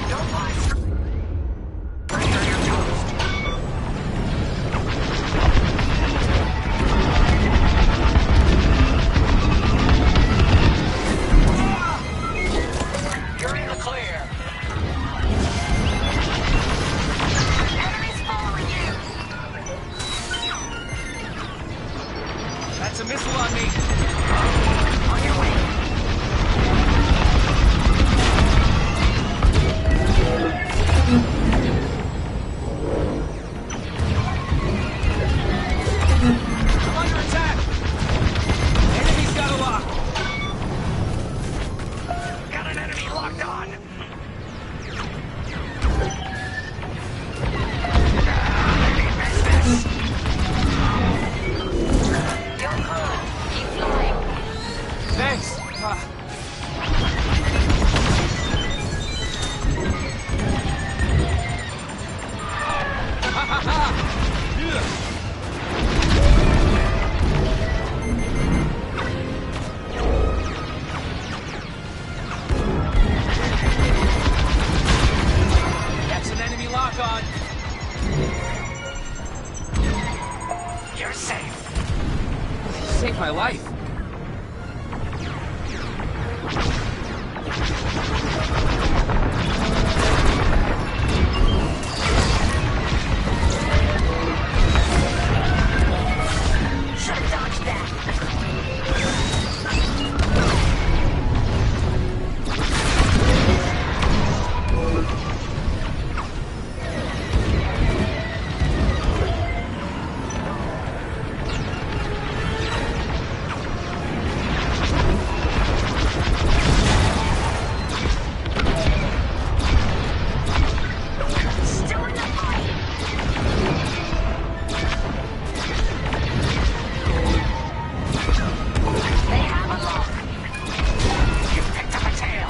Don't lie. Bring her your toast. You're in the clear. Enemies following you. That's a missile on me. On your way. I'm under attack. Enemy's got a lock. Got an enemy locked on. You're cool. Keep flying. Thanks. Ha ha ha! Yeah. That's an enemy lock on. You're safe. You saved my life. Should have dodged that. Still in the fight. They have a lock. You picked up a tail.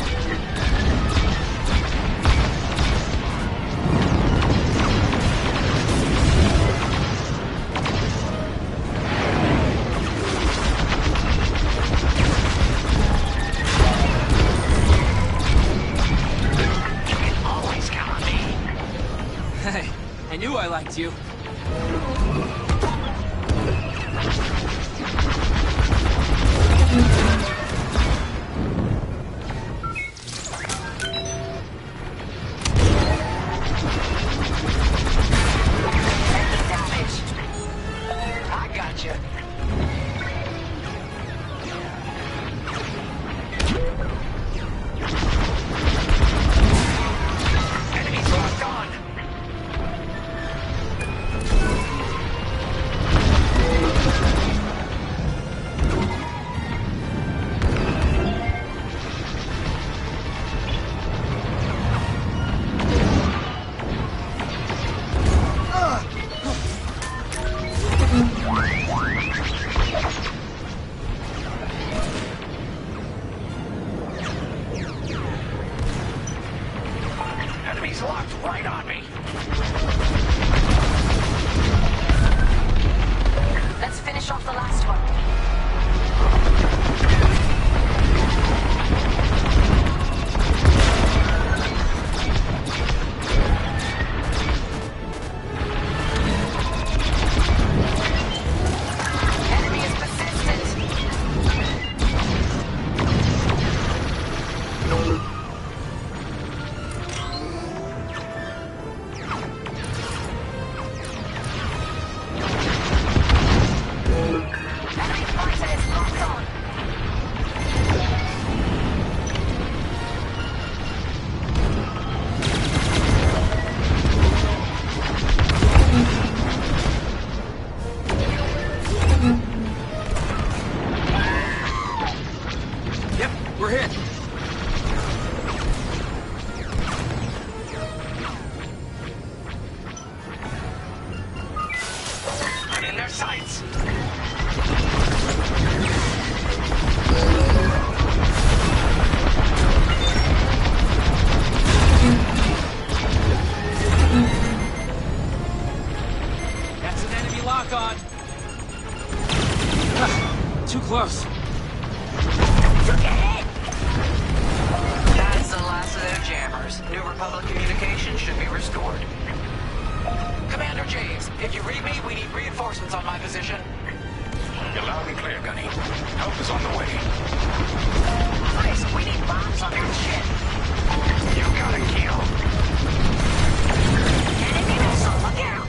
You can always count on me. Hey, I knew I liked you. Taking damage. I got you. Enemies locked on. Enemies locked right on me. We're hit. I'm in their sights. That's an enemy lock-on. Too close. That's the last of their jammers. New Republic communication should be restored. Commander James, if you read me, we need reinforcements on my position. You're loud and clear, Gunny. Help is on the way. Christ, we need bombs on your ship. You got it, Keel. Enemy missile, look out!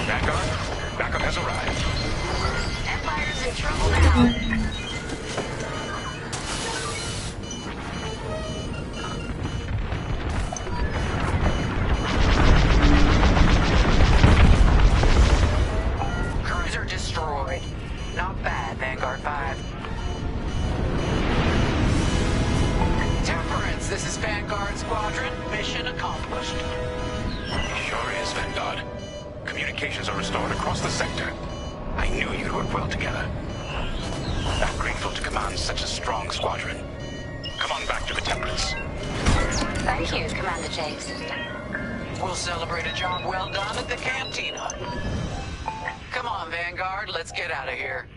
Vanguard, backup has arrived. Empire's in trouble now. Cruiser destroyed. Not bad, Vanguard 5. Temperance, this is Vanguard Squadron. Mission accomplished. Sure is, Vanguard. Communications are restored across the sector. I knew you'd work well together. I'm grateful to command such a strong squadron. Come on back to the Temperance. Thank you, Commander James. We'll celebrate a job well done at the cantina. Come on, Vanguard, let's get out of here.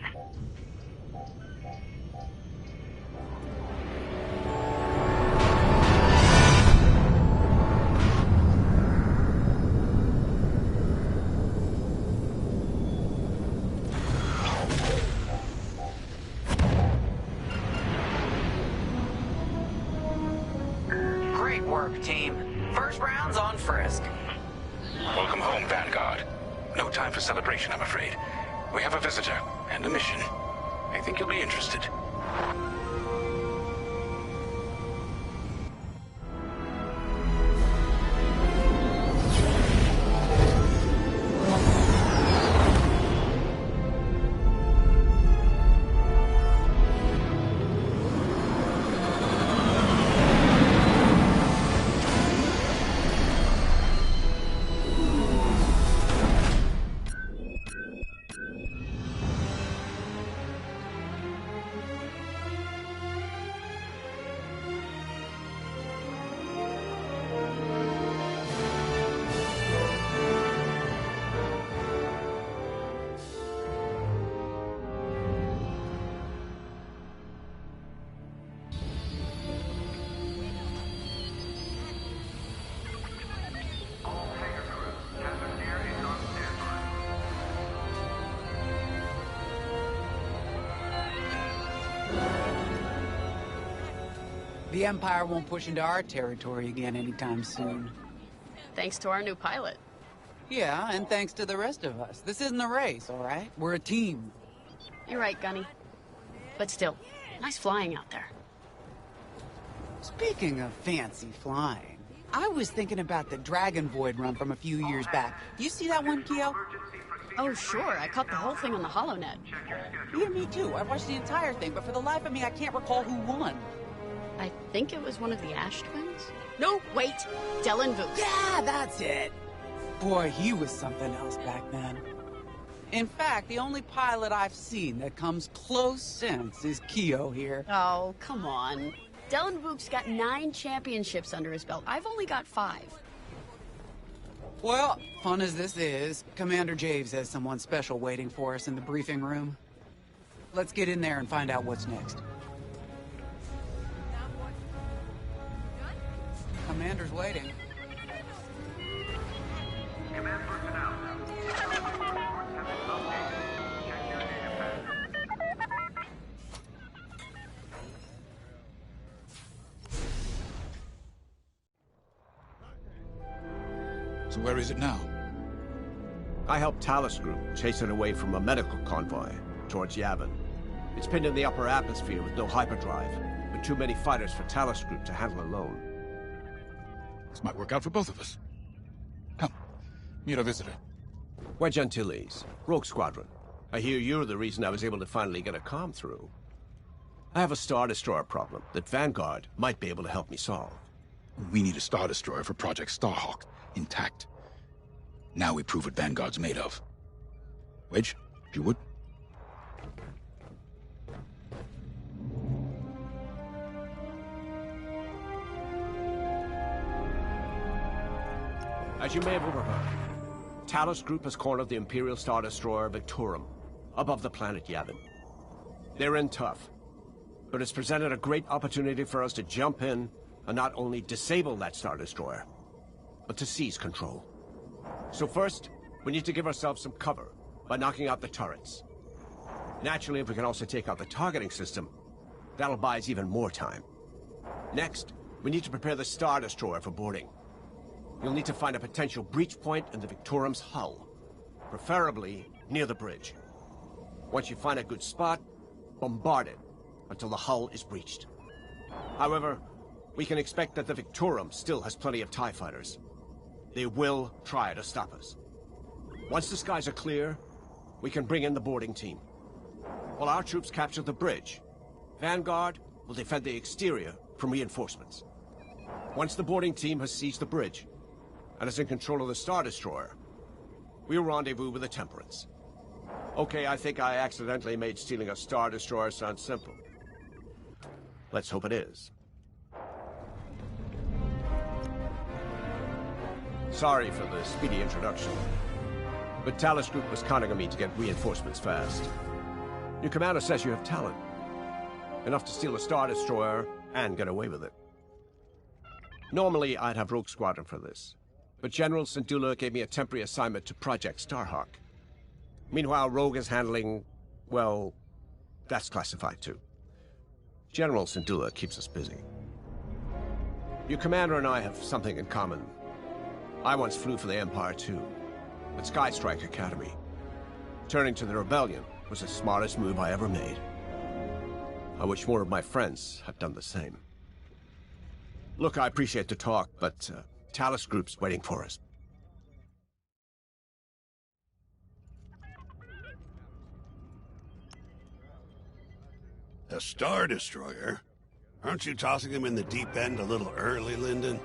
Great work, team. First round's on Frisk. Welcome home, Vanguard. No time for celebration, I'm afraid. We have a visitor and a mission. I think you'll be interested. The Empire won't push into our territory again anytime soon. Thanks to our new pilot. Yeah, and thanks to the rest of us. This isn't a race, all right? We're a team. You're right, Gunny. But still, nice flying out there. Speaking of fancy flying, I was thinking about the Dragon Void run from a few years back. Do you see that one, Keo? Oh, sure. I caught the whole thing on the HoloNet. Yeah, me too. I watched the entire thing, but for the life of me, I can't recall who won. I think it was one of the Ash twins? No, wait. Dylan Vooks. Yeah, that's it. Boy, he was something else back then. In fact, the only pilot I've seen that comes close since is Keo here. Oh, come on. Dylan Vooks got 9 championships under his belt. I've only got 5. Well, fun as this is, Commander Javes has someone special waiting for us in the briefing room. Let's get in there and find out what's next. Commander's waiting. Command personnel. So where is it now? I helped Talus Group chase it away from a medical convoy towards Yavin. It's pinned in the upper atmosphere with no hyperdrive, but too many fighters for Talus Group to handle alone. This might work out for both of us. Come, meet our visitor. We're Gentiles, Rogue Squadron. I hear you're the reason I was able to finally get a comm through. I have a Star Destroyer problem that Vanguard might be able to help me solve. We need a Star Destroyer for Project Starhawk, intact. Now we prove what Vanguard's made of. Wedge, if you would. As you may have overheard, Talos Group has cornered the Imperial Star Destroyer Victorum above the planet Yavin. They're in tough, but it's presented a great opportunity for us to jump in and not only disable that Star Destroyer, but to seize control. So first, we need to give ourselves some cover by knocking out the turrets. Naturally, if we can also take out the targeting system, that'll buy us even more time. Next, we need to prepare the Star Destroyer for boarding. You'll need to find a potential breach point in the Victorum's hull, preferably near the bridge. Once you find a good spot, bombard it until the hull is breached. However, we can expect that the Victorum still has plenty of TIE fighters. They will try to stop us. Once the skies are clear, we can bring in the boarding team. While our troops capture the bridge, Vanguard will defend the exterior from reinforcements. Once the boarding team has seized the bridge and is in control of the Star Destroyer, we'll rendezvous with the Temperance. Okay, I think I accidentally made stealing a Star Destroyer sound simple. Let's hope it is. Sorry for the speedy introduction, but Talos Group was counting on me to get reinforcements fast. Your commander says you have talent. Enough to steal a Star Destroyer and get away with it. Normally, I'd have Rogue Squadron for this, but General Syndulla gave me a temporary assignment to Project Starhawk. Meanwhile, Rogue is handling, well, that's classified too. General Syndulla keeps us busy. Your commander and I have something in common. I once flew for the Empire too, at Skystrike Academy. Turning to the Rebellion was the smartest move I ever made. I wish more of my friends had done the same. Look, I appreciate the talk, but Talos Group's waiting for us. A Star Destroyer? Aren't you tossing him in the deep end a little early, Lyndon?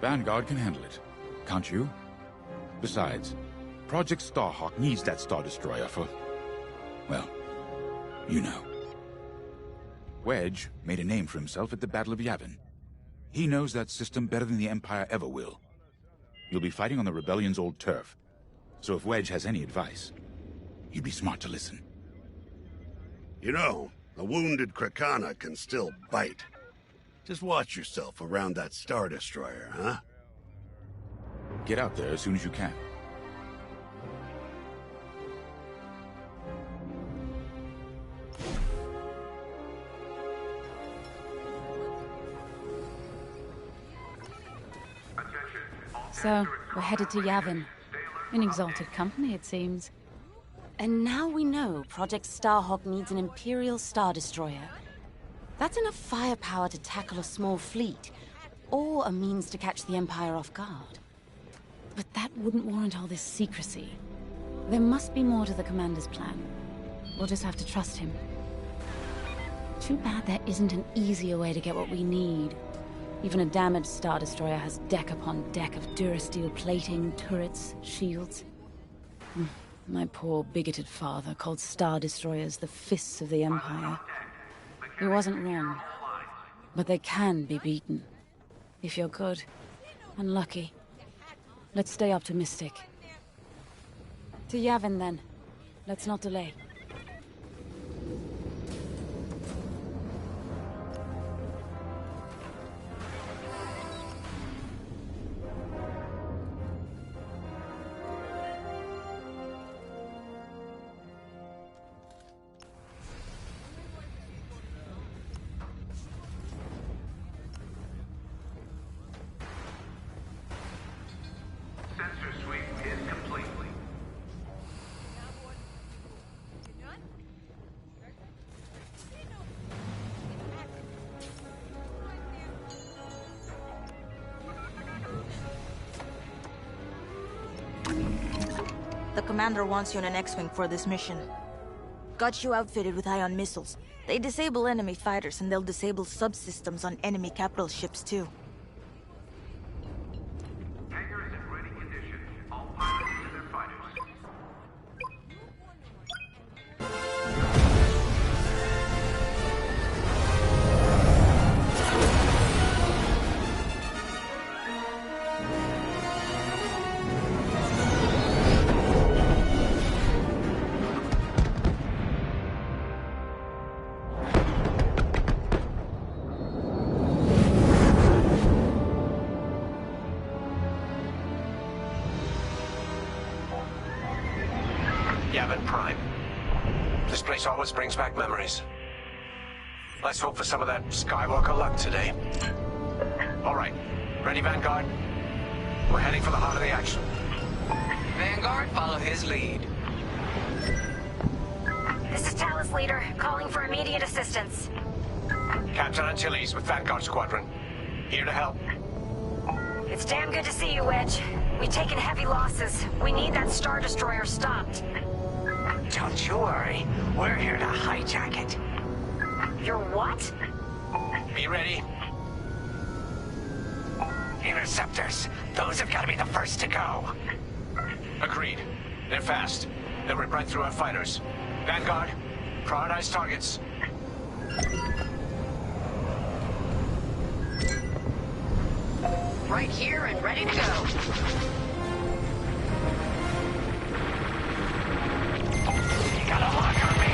Vanguard can handle it. Can't you? Besides, Project Starhawk needs that Star Destroyer for... well, you know. Wedge made a name for himself at the Battle of Yavin. He knows that system better than the Empire ever will. You'll be fighting on the Rebellion's old turf, so if Wedge has any advice, you'd be smart to listen. You know, a wounded Krakana can still bite. Just watch yourself around that Star Destroyer, huh? Get out there as soon as you can. So, we're headed to Yavin. In exalted company, it seems. And now we know Project Starhawk needs an Imperial Star Destroyer. That's enough firepower to tackle a small fleet, or a means to catch the Empire off guard. But that wouldn't warrant all this secrecy. There must be more to the Commander's plan. We'll just have to trust him. Too bad there isn't an easier way to get what we need. Even a damaged Star Destroyer has deck upon deck of Durasteel plating, turrets, shields. My poor, bigoted father called Star Destroyers the fists of the Empire. He wasn't wrong. But they can be beaten. If you're good and lucky. Let's stay optimistic. To Yavin, then. Let's not delay. The Commander wants you in an X-Wing for this mission. Got you outfitted with ion missiles. They disable enemy fighters, and they'll disable subsystems on enemy capital ships, too. Hangars in ready condition. All pilots to their fighters. Yavin Prime. This place always brings back memories. Let's hope for some of that Skywalker luck today. All right. Ready, Vanguard? We're heading for the heart of the action. Vanguard, follow his lead. This is Talus Leader, calling for immediate assistance. Captain Antilles with Vanguard Squadron. Here to help. It's damn good to see you, Wedge. We've taken heavy losses. We need that Star Destroyer stopped. Don't you worry. We're here to hijack it. You're what? Be ready. Interceptors. Those have got to be the first to go. Agreed. They're fast. They'll rip right through our fighters. Vanguard, prioritize targets. Right here and ready to go. You got a lock on me.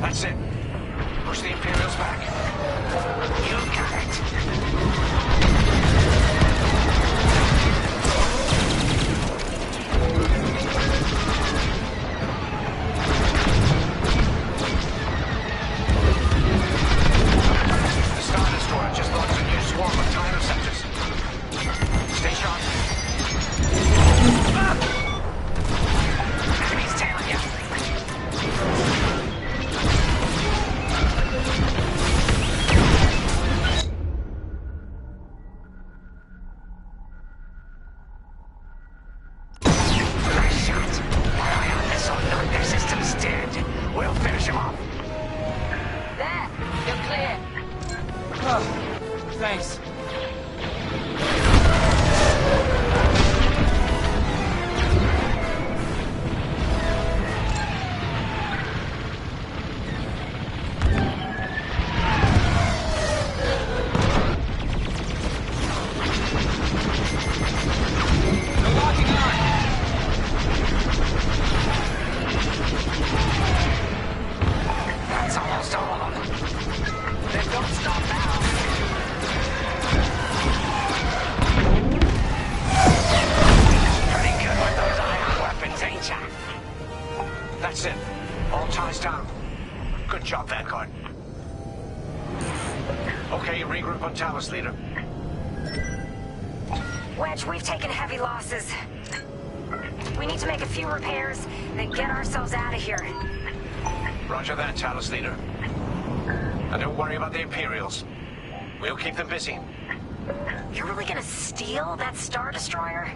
That's it. Push the Imperials back. You got it. The Star Destroyer just launched a new swarm of TIE interceptors. Stay sharp. Enemy's tailing you. Nice shot. That ion missile knocked their systems dead. We'll finish him off. There, you're clear. Oh, thanks. They're locking on. That's almost all of them. Then don't stop now. Pretty good with those ion weapons, ain't ya? That's it. All ties down. Good job, Vanguard. Okay, regroup on Talus, Leader. Wedge, we've taken heavy losses. We need to make a few repairs, then get ourselves out of here. Roger that, Talus, Leader. And don't worry about the Imperials. We'll keep them busy. You're really gonna steal that Star Destroyer?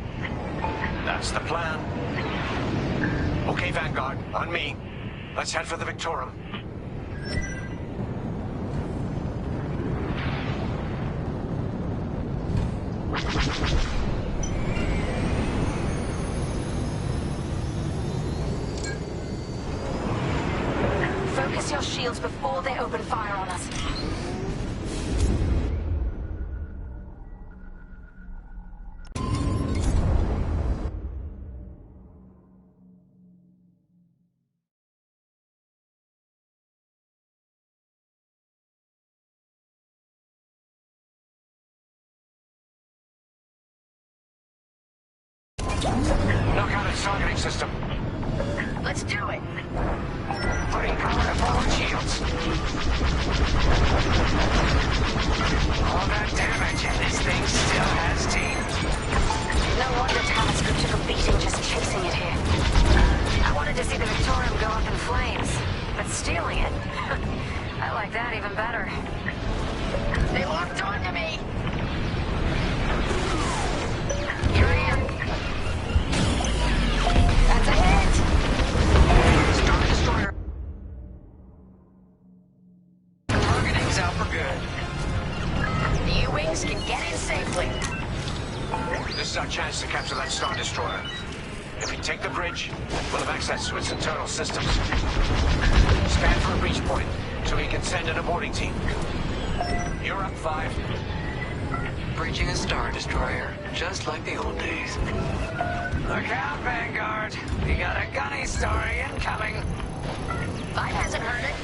That's the plan. Okay, Vanguard, on me. Let's head for the Victorum. Focus your shields before they open fire on us. Knock out its targeting system. Let's do it. Putting power to forward shields. All that damage and this thing still has teeth. No wonder Talus Group took a beating just chasing it. stealing it. I like that even better. They locked onto me! Here I am. That's a hit! Star Destroyer. Targeting's out for good. The U-Wings can get in safely. This is our chance to capture that Star Destroyer. If we take the bridge, we'll have access to its internal systems. Scan for a breach point, so we can send an aborting team. You're up, 5. Breaching a Star Destroyer, just like the old days. Look out, Vanguard. We got a gunny story incoming. 5 hasn't heard it.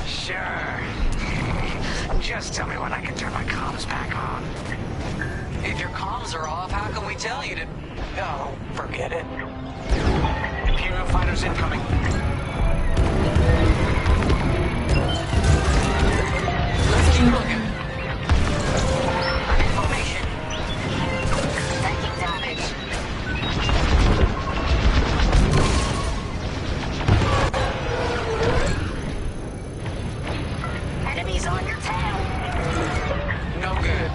Sure. Just tell me when I can turn my comms back on. If your comms are off, how can we tell you to... Oh, forget it. Imperial fighters incoming. Let's keep looking. I'm in formation. Taking damage. Enemies on your tail. No good.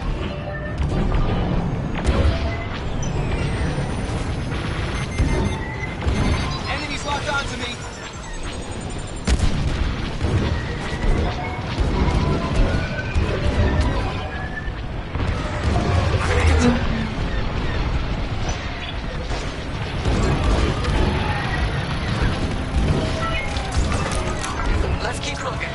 Enemies locked onto me. Let's keep looking.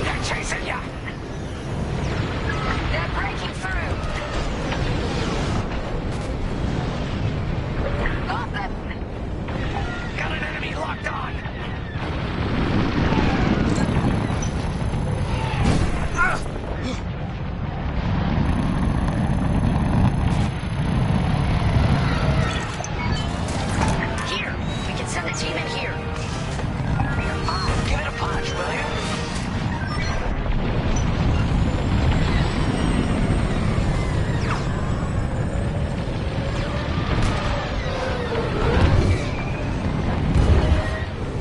They're chasing ya! They're breaking through. Got them. Got an enemy locked on! Here, we can send a team in here. Give it a punch, will you?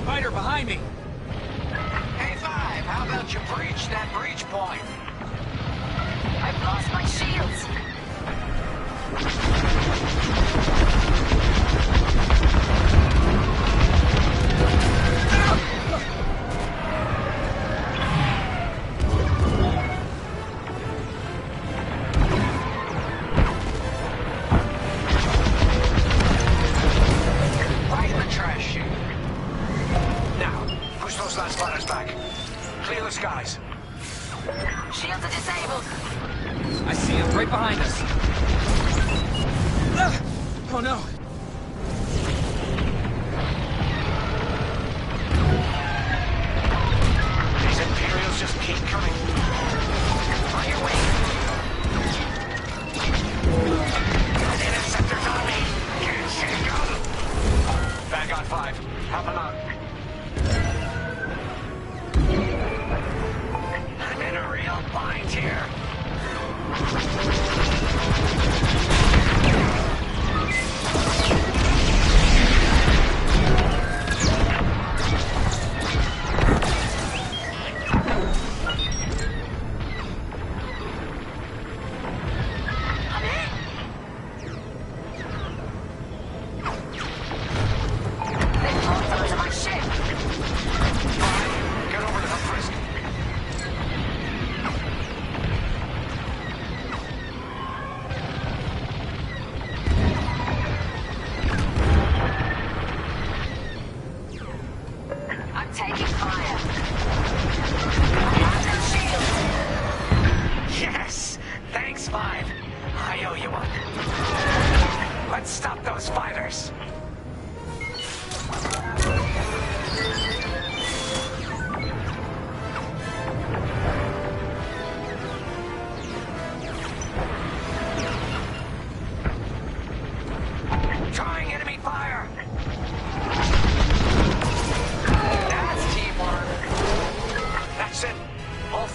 Fighter behind me. Hey, 5, how about you breach that breach point? I've lost my shields. Right in the trash chute. Now, push those last fighters back. Clear the skies. Shields are disabled. I see him right behind us. Oh no. These Imperials just keep coming. On your way. Got interceptors on me. Can't shake 'em. Vanguard 5, help them out. I'm in a real bind here. They've locked onto my ship. 5, get over to the frisk. I'm taking fire. I have no shields.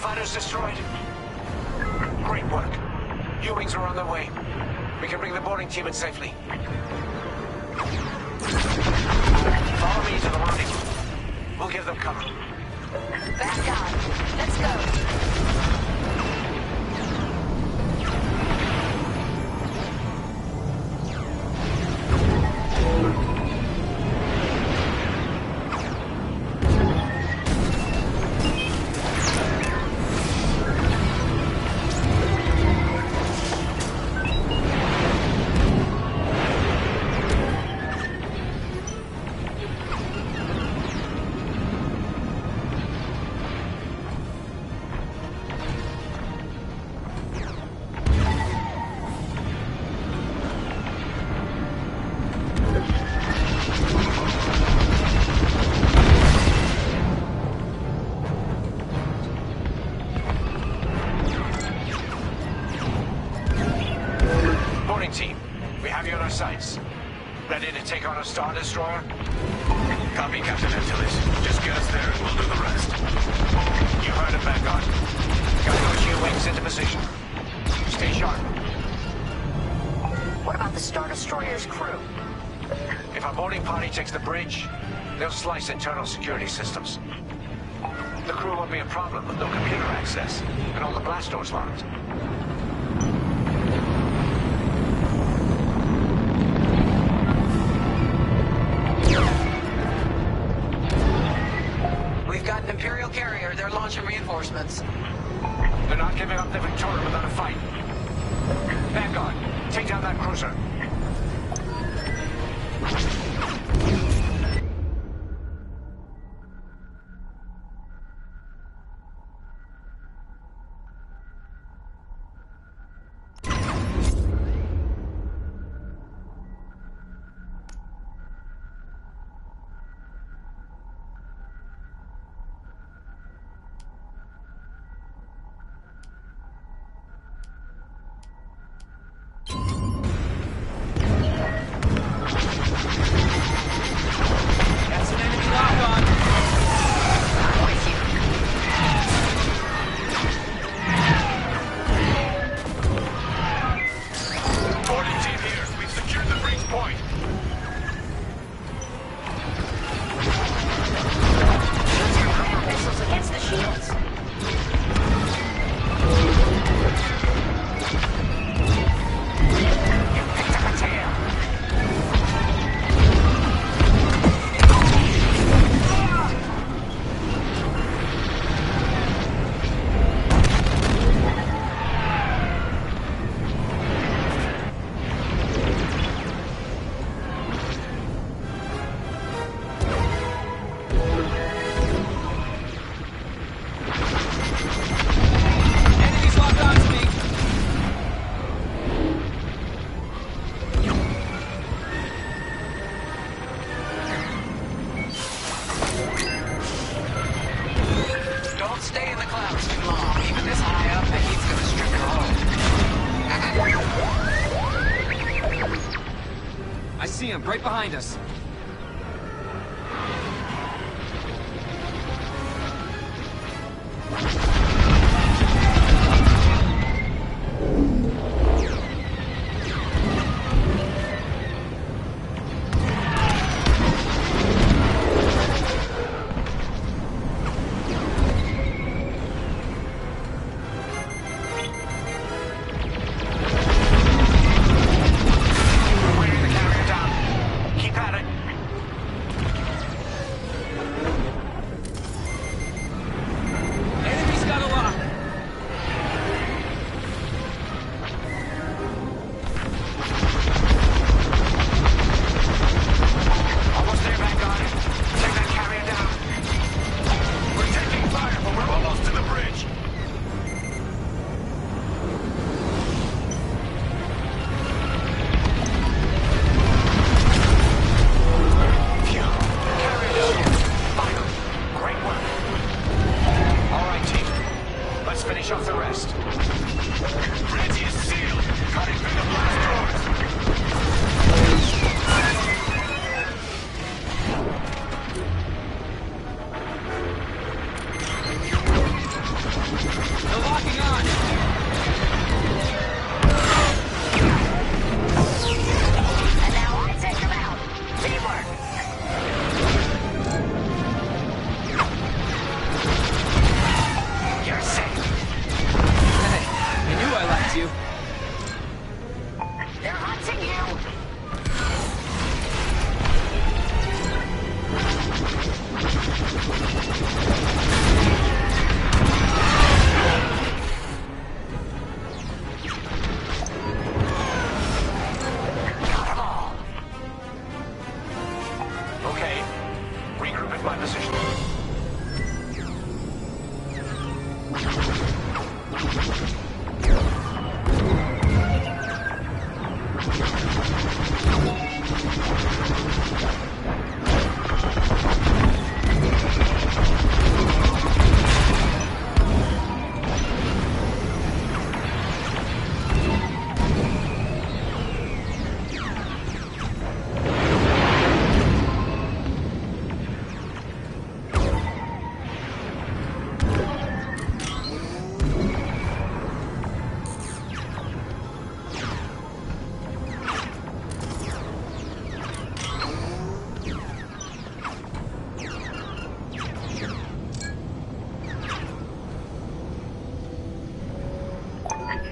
fighters destroyed? Great work. U-wings are on their way. We can bring the boarding team in safely. Follow me to the rendezvous. We'll give them cover. Back on. Let's go. Team, we have you on our sights. Ready to take on a Star Destroyer? Copy, Captain Antilles. Just get us there and we'll do the rest. You heard it, Vanguard. Got those U-wings into position. Stay sharp. What about the Star Destroyer's crew? If our boarding party takes the bridge, they'll slice internal security systems. The crew won't be a problem with no computer access and all the blast doors locked. Imperial carrier, they're launching reinforcements. They're not giving up the Victoria without a fight. Vanguard, take down that cruiser. see him, right behind us.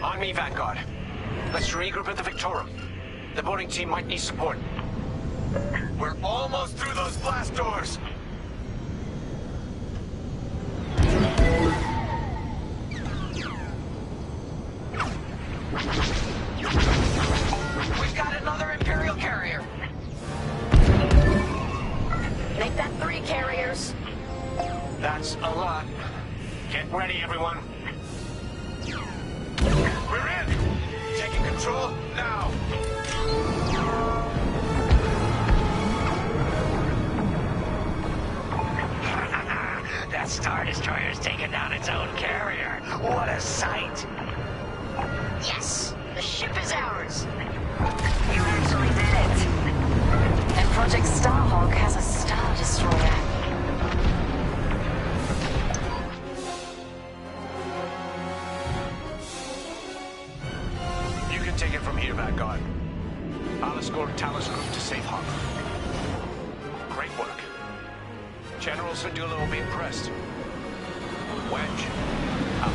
On me, Vanguard. Let's regroup at the Victorum. The boarding team might need support. We're almost through those blast doors! We've got another Imperial carrier. Make that 3 carriers. That's a lot. Get ready, everyone. We're in! Taking control now! That Star Destroyer's taken down its own carrier. What a sight! Yes! The ship is ours! You actually did it. And Project Starhawk has a Star Destroyer. You can take it from here, Vanguard. I'll escort Talos Group to safe harbor. Great work. General Syndulla will be impressed. Wedge, out.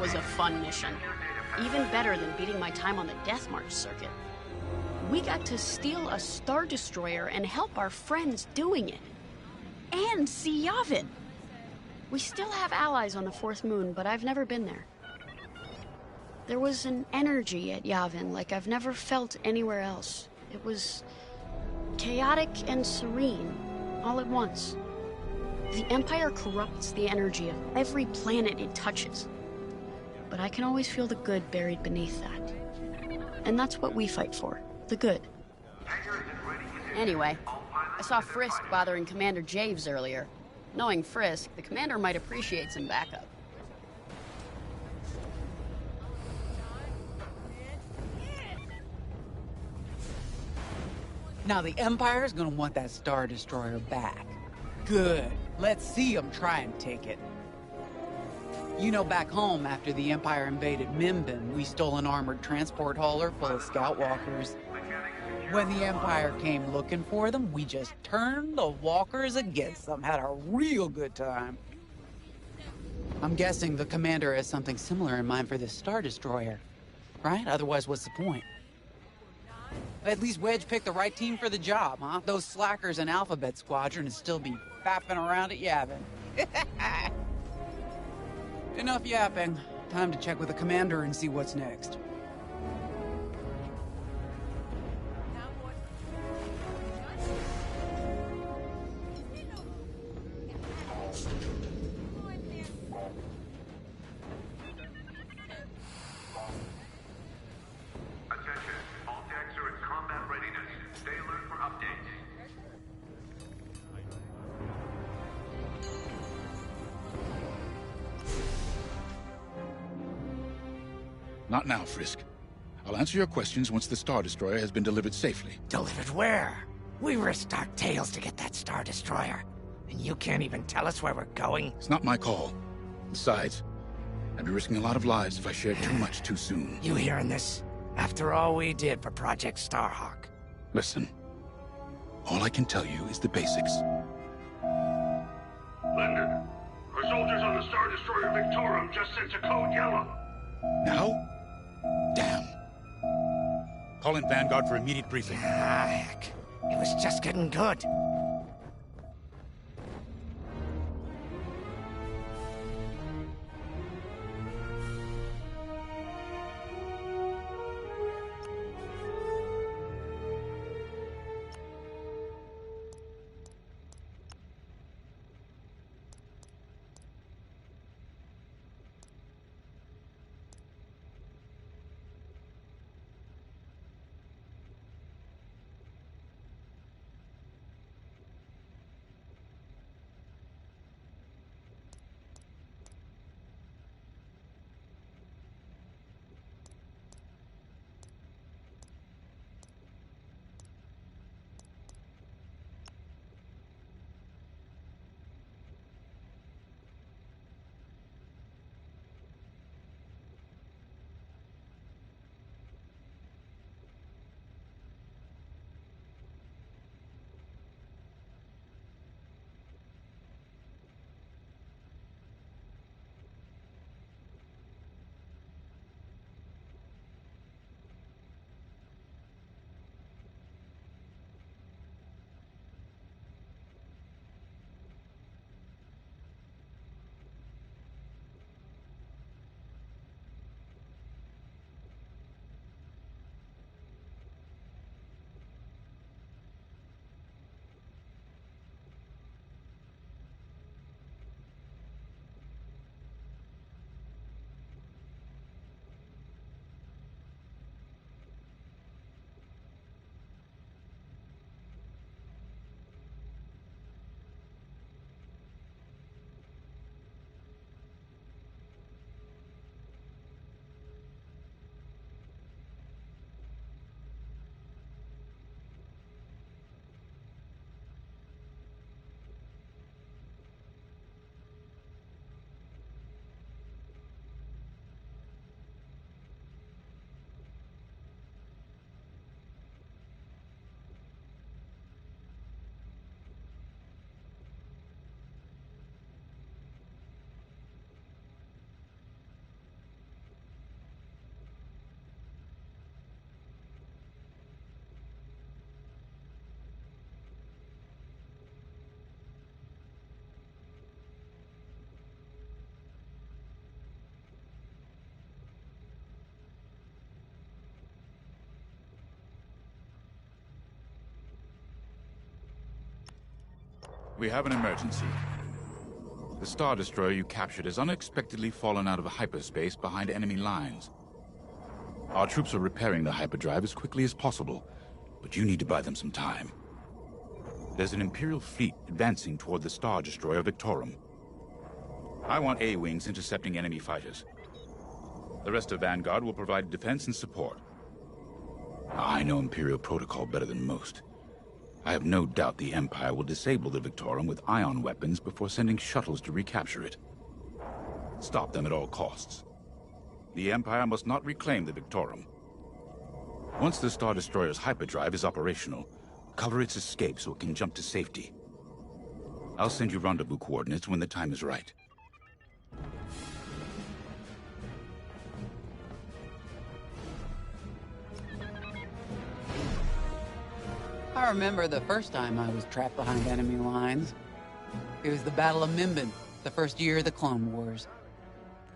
Was a fun mission. Even better than beating my time on the Death March circuit. We got to steal a Star Destroyer and help our friends doing it. And see Yavin. We still have allies on the 4th moon, but I've never been there. There was an energy at Yavin like I've never felt anywhere else. It was chaotic and serene, all at once. The Empire corrupts the energy of every planet it touches. But I can always feel the good buried beneath that. And that's what we fight for, the good. Anyway, I saw Frisk bothering Commander Javes earlier. Knowing Frisk, the commander might appreciate some backup. Now the Empire's gonna want that Star Destroyer back. Good. Let's see them try and take it. You know, back home, after the Empire invaded Mimbin, we stole an armored transport hauler full of scout walkers. When the Empire came looking for them, we just turned the walkers against them, had a real good time. I'm guessing the commander has something similar in mind for this Star Destroyer, right? Otherwise, what's the point? At least Wedge picked the right team for the job, huh? Those slackers in Alphabet Squadron would still be fapping around at Yavin. Enough yapping. Time to check with the commander and see what's next. Not now, Frisk. I'll answer your questions once the Star Destroyer has been delivered safely. Delivered where? We risked our tails to get that Star Destroyer. And you can't even tell us where we're going? It's not my call. Besides, I'd be risking a lot of lives if I shared too much too soon. You hearing this? After all we did for Project Starhawk. Listen. All I can tell you is the basics. Landed. Chris Star Destroyer Victorum just sent a code yellow. Now? Damn. Call in Vanguard for immediate briefing. Ah, heck. It was just getting good. We have an emergency. The Star Destroyer you captured has unexpectedly fallen out of hyperspace behind enemy lines. Our troops are repairing the hyperdrive as quickly as possible, but you need to buy them some time. There's an Imperial fleet advancing toward the Star Destroyer Victorum. I want A-wings intercepting enemy fighters. The rest of Vanguard will provide defense and support. I know Imperial protocol better than most. I have no doubt the Empire will disable the Victorum with ion weapons before sending shuttles to recapture it. Stop them at all costs. The Empire must not reclaim the Victorum. Once the Star Destroyer's hyperdrive is operational, cover its escape so it can jump to safety. I'll send you rendezvous coordinates when the time is right. I remember the first time I was trapped behind enemy lines. It was the Battle of Minbin, the first year of the Clone Wars.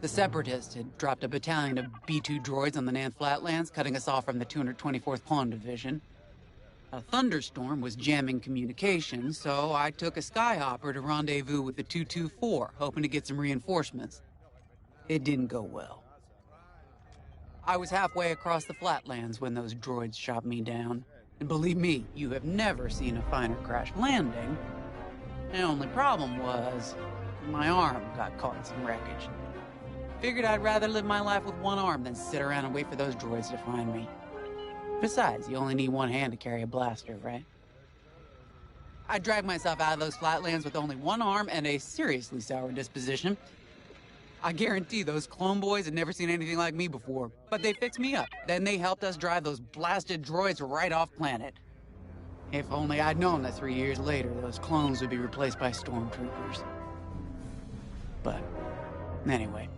The Separatists had dropped a battalion of B-2 droids on the Nan Flatlands, cutting us off from the 224th Clone Division. A thunderstorm was jamming communications, so I took a skyhopper to rendezvous with the 224, hoping to get some reinforcements. It didn't go well. I was halfway across the Flatlands when those droids shot me down. And believe me, you have never seen a finer crash landing. The only problem was, my arm got caught in some wreckage. Figured I'd rather live my life with one arm than sit around and wait for those droids to find me. Besides, you only need one hand to carry a blaster, right? I dragged myself out of those Flatlands with only one arm and a seriously sour disposition. I guarantee those clone boys had never seen anything like me before, but they fixed me up. Then they helped us drive those blasted droids right off planet. If only I'd known that 3 years later, those clones would be replaced by stormtroopers. But Anyway,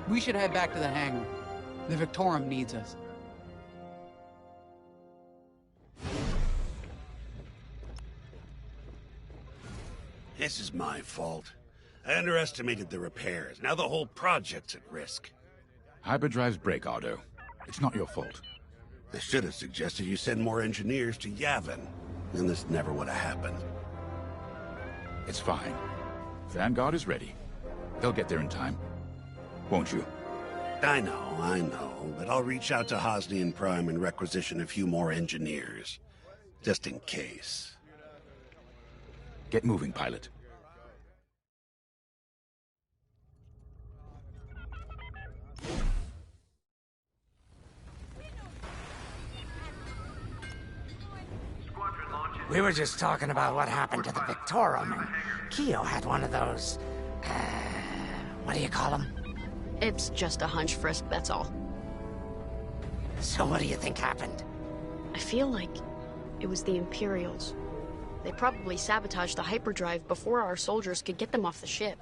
we should head back to the hangar. The Victorum needs us. This is my fault. I underestimated the repairs. Now the whole project's at risk. Hyperdrives break, Ardo. It's not your fault. I should have suggested you send more engineers to Yavin. Then this never would have happened. It's fine. Vanguard is ready. They'll get there in time. Won't you? I know, but I'll reach out to Hosnian Prime and requisition a few more engineers. Just in case. Get moving, pilot. We were just talking about what happened to the Victorum, and Keo had one of those... what do you call them? It's just a hunch, Frisk, that's all. So what do you think happened? I feel like it was the Imperials. They probably sabotaged the hyperdrive before our soldiers could get them off the ship.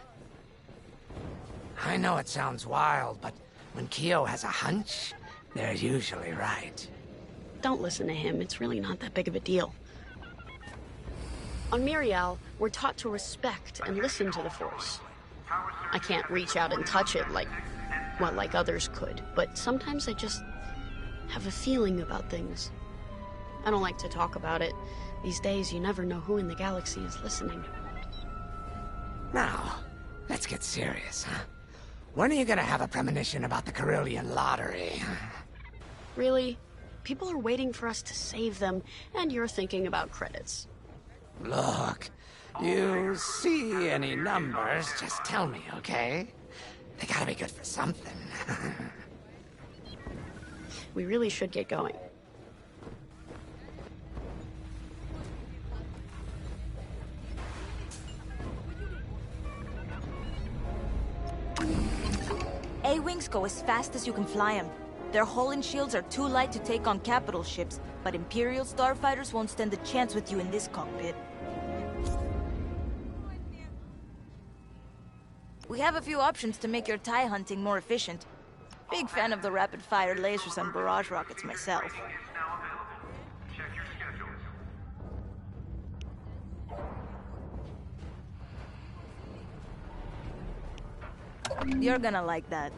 I know it sounds wild, but when Keo has a hunch, they're usually right. Don't listen to him, it's really not that big of a deal. On Miriel, we're taught to respect and listen to the Force. I can't reach out and touch it like others could, but sometimes I just have a feeling about things. I don't like to talk about it. These days, you never know who in the galaxy is listening. Now, let's get serious, huh? When are you gonna have a premonition about the Carillion lottery? Really? People are waiting for us to save them, and you're thinking about credits. Look, you see any numbers, just tell me, okay? They gotta be good for something. We really should get going. A-Wings go as fast as you can fly them. Their hull and shields are too light to take on capital ships, but Imperial starfighters won't stand a chance with you in this cockpit. We have a few options to make your TIE hunting more efficient. Big fan of the rapid-fire lasers and barrage rockets myself. You're gonna like that.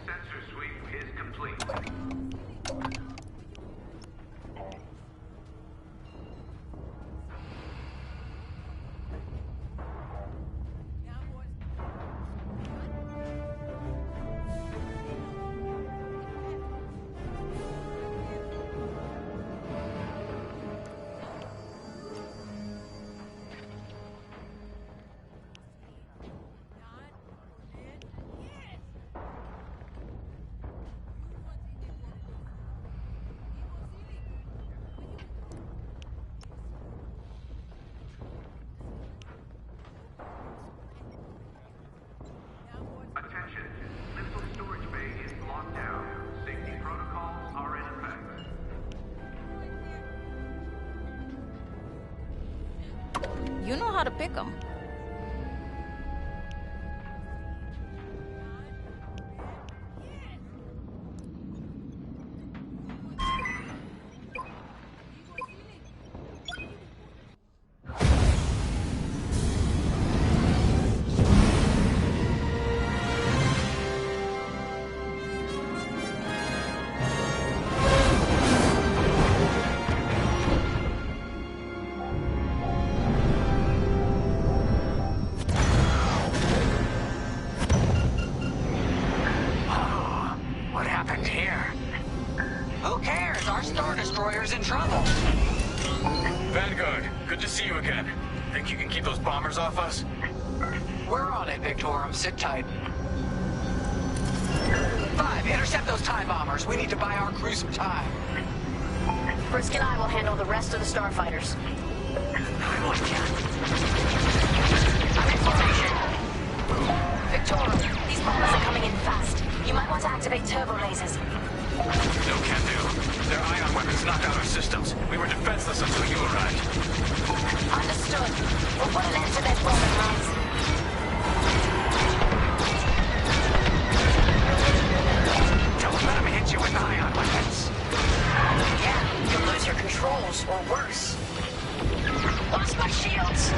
Sensor sweep is complete. Attention, missile storage bay is locked down. Safety protocols are in effect. You know how to pick them. What happened here? Who cares? Our Star Destroyer's in trouble. Vanguard, good to see you again. Think you can keep those bombers off us? We're on it, Victorum. Sit tight. 5, intercept those TIE bombers. We need to buy our crew some time. Frisk and I will handle the rest of the starfighters. I'm with you. I'm in formation. Victoria, these bombers are coming in fast. You might want to activate turbo lasers. No can do. Their ion weapons knocked out our systems. We were defenseless until you arrived. Understood. We'll put an end to their bombing runs. Don't let them hit you with ion weapons. Yeah, you'll lose your controls, or worse. Lost my shields.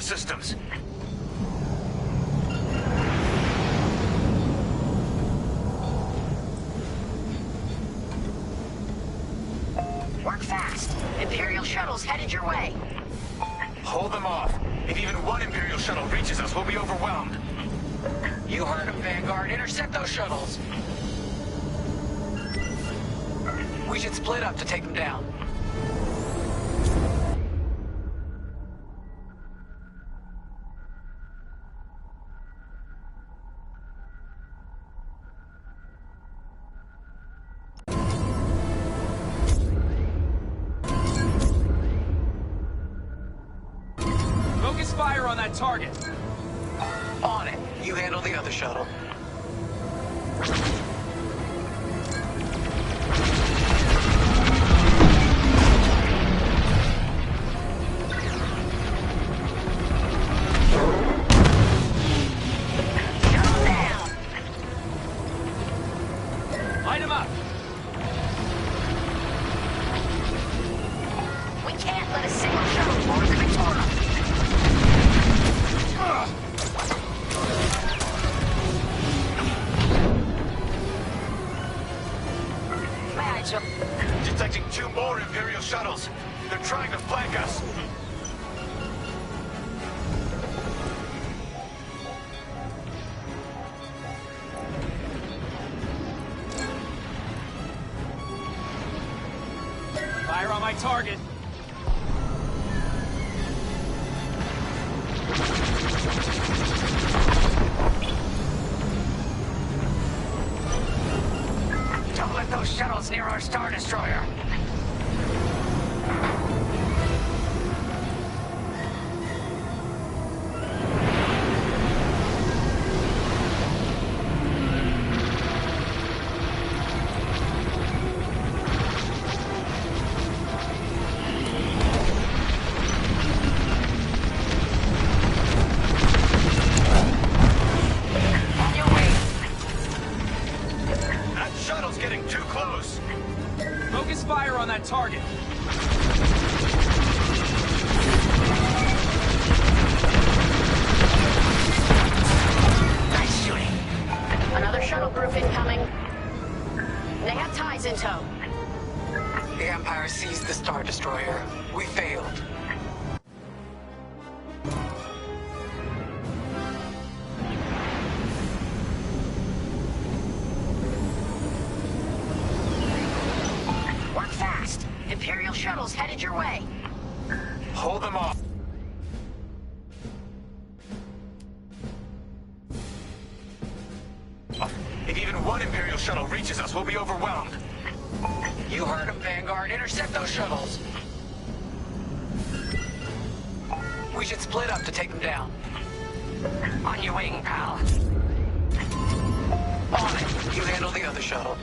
Systems. Work fast. Imperial shuttles headed your way. Hold them off. If even one Imperial shuttle reaches us, we'll be overwhelmed. You heard them, Vanguard. Intercept those shuttles. We should split up to take them down. Fire on that target. On it. You handle the other shuttle. Shuttle down. Light him up. We can't let a single shuttle board the Victoria. Detecting 2 more Imperial shuttles. They're trying to flank us. Fire on my target. Don't let those shuttles near our Star Destroyer. shuttle's getting too close. Focus fire on that target. Nice shooting. Another shuttle group incoming. They have ties in tow. The Empire seized the Star Destroyer. We failed. Work fast. Imperial shuttles headed your way. Hold them off. If even one Imperial shuttle reaches us, we'll be overwhelmed. You heard him, Vanguard. Intercept those shuttles. We should split up to take them down. On your wing, pal. On it. You handle the other shuttle.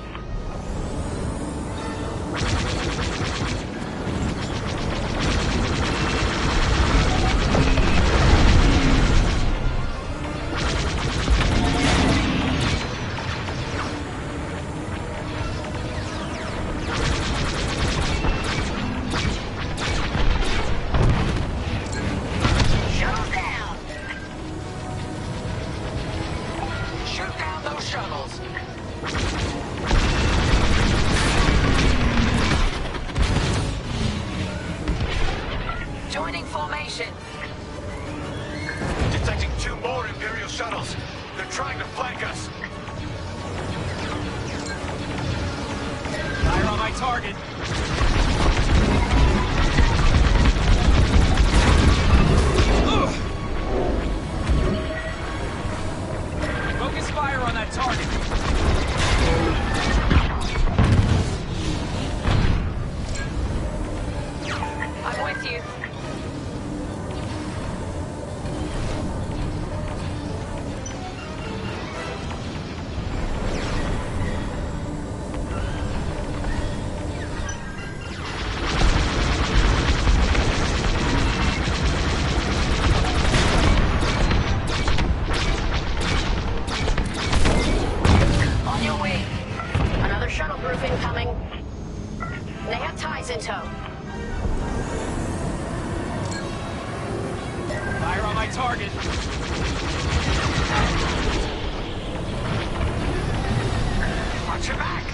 Shuttle down. Shoot down those shuttles. Joining formation. Detecting 2 more Imperial shuttles. They're trying to flank us. Fire on my target. Focus fire on that target. I'm with you. On your way. Another shuttle group incoming. They have ties in tow. Fire on my target. Watch your back.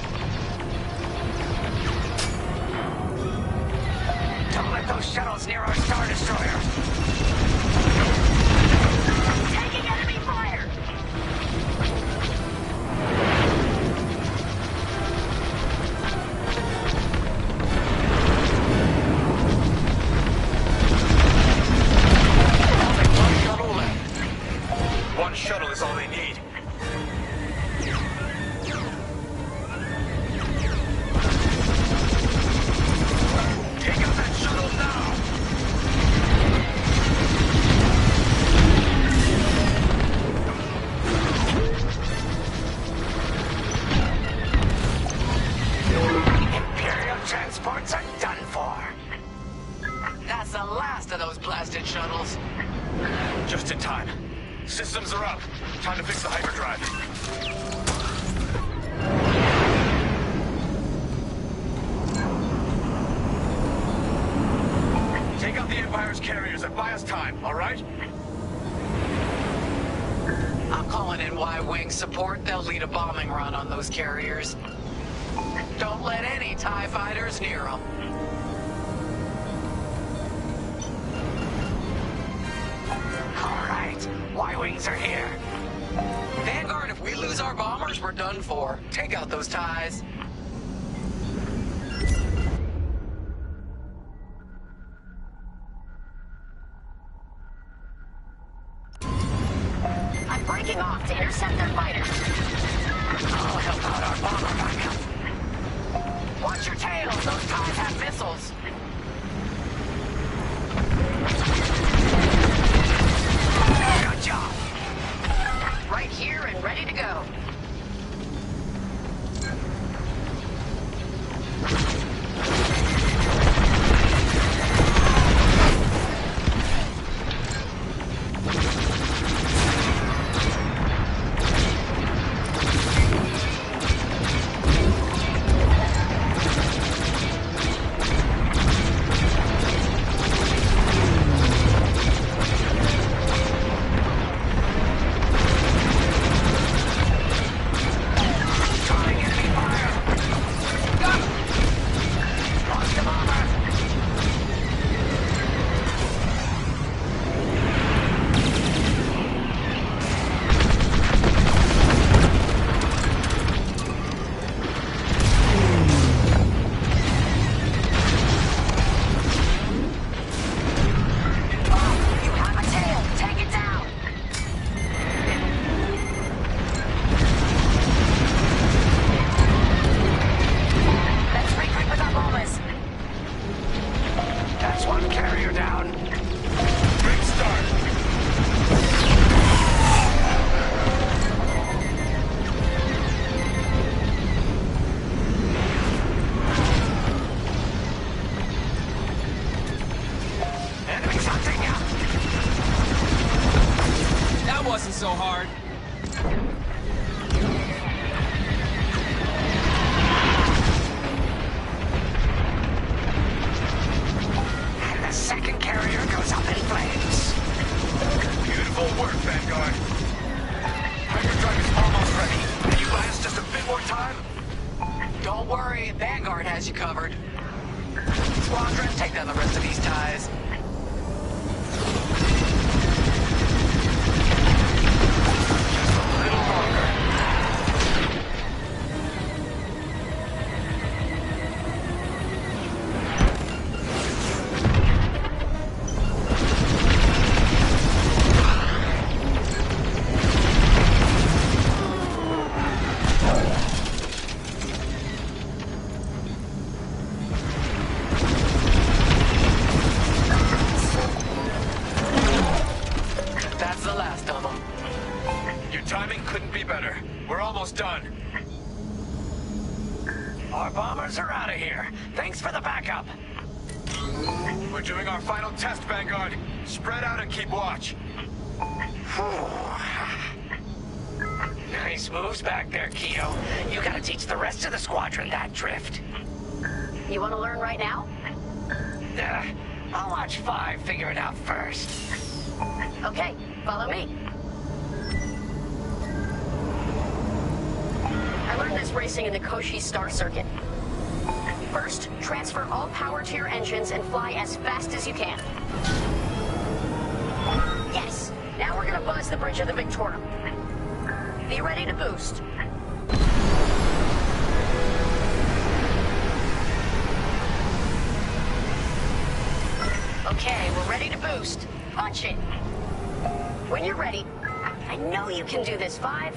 Don't let those shuttles near our Star Destroyer. Taking enemy fire. One shuttle left. One shuttle is all they need. Take out that shuttle now! Imperial transports are done for. That's the last of those blasted shuttles. Just in time. Systems are up. Time to fix the hyperdrive. Take out the Empire's carriers and buy us time, all right? I'm calling in Y-Wing support. They'll lead a bombing run on those carriers. Don't let any TIE fighters near them. All right, Y-Wings are here. Vanguard, if we lose our bombers, we're done for. Take out those TIEs. I'm breaking off to intercept their fighters. I'll help out our bomber backup. Watch your tails. Those TIEs have missiles. Good job. Right here and ready to go. worry, Vanguard has you covered. Squadron, take down the rest of these ties. Just a little longer. We're doing our final test, Vanguard. Spread out and keep watch. Nice moves back there, Keo. You gotta teach the rest of the squadron that drift. You want to learn right now? I'll watch 5 figure it out first. Okay, follow me. I learned this racing in the Koshi Star Circuit. First, transfer all power to your engines and fly as fast as you can. Yes! Now we're gonna buzz the bridge of the Victorum. Be ready to boost. Okay, we're ready to boost. Punch it! When you're ready, I know you can do this, 5.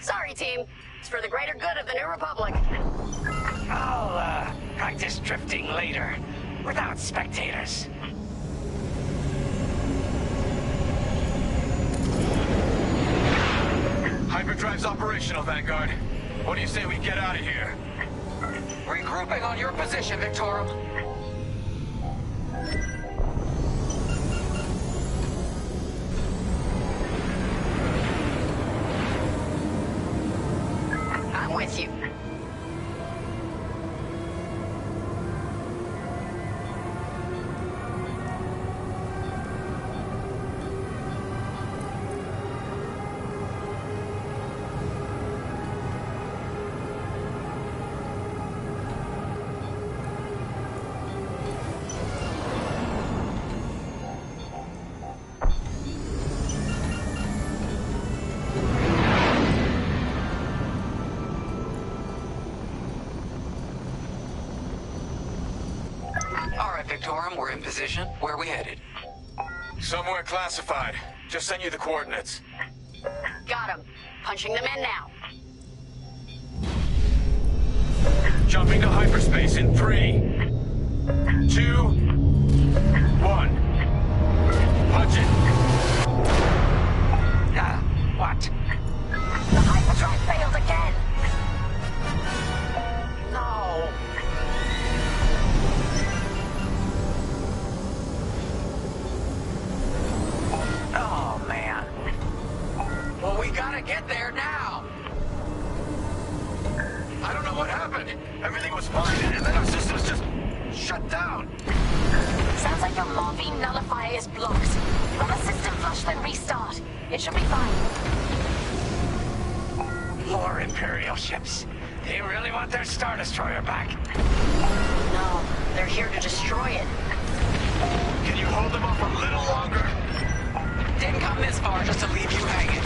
Sorry, team. It's for the greater good of the New Republic. I'll, practice drifting later, without spectators. Hyperdrive's operational, Vanguard. What do you say we get out of here? Regrouping on your position, Victorum. I'm with you. Victorum, we're in position. Where are we headed? Somewhere classified. Just send you the coordinates. Got him. Punching them in now. Jumping to hyperspace in 3, 2, 1. Punch it. What? The hyperdrive failed again. No. Oh, man. Well, we gotta get there now. I don't know what happened. Everything was fine, and then our systems just shut down. Sounds like your morphine nullifier is blocked. Run a system flush, then restart. It should be fine. More Imperial ships. They really want their Star Destroyer back. No, they're here to destroy it. Can you hold them off a little longer? Didn't come this far just to leave you hanging.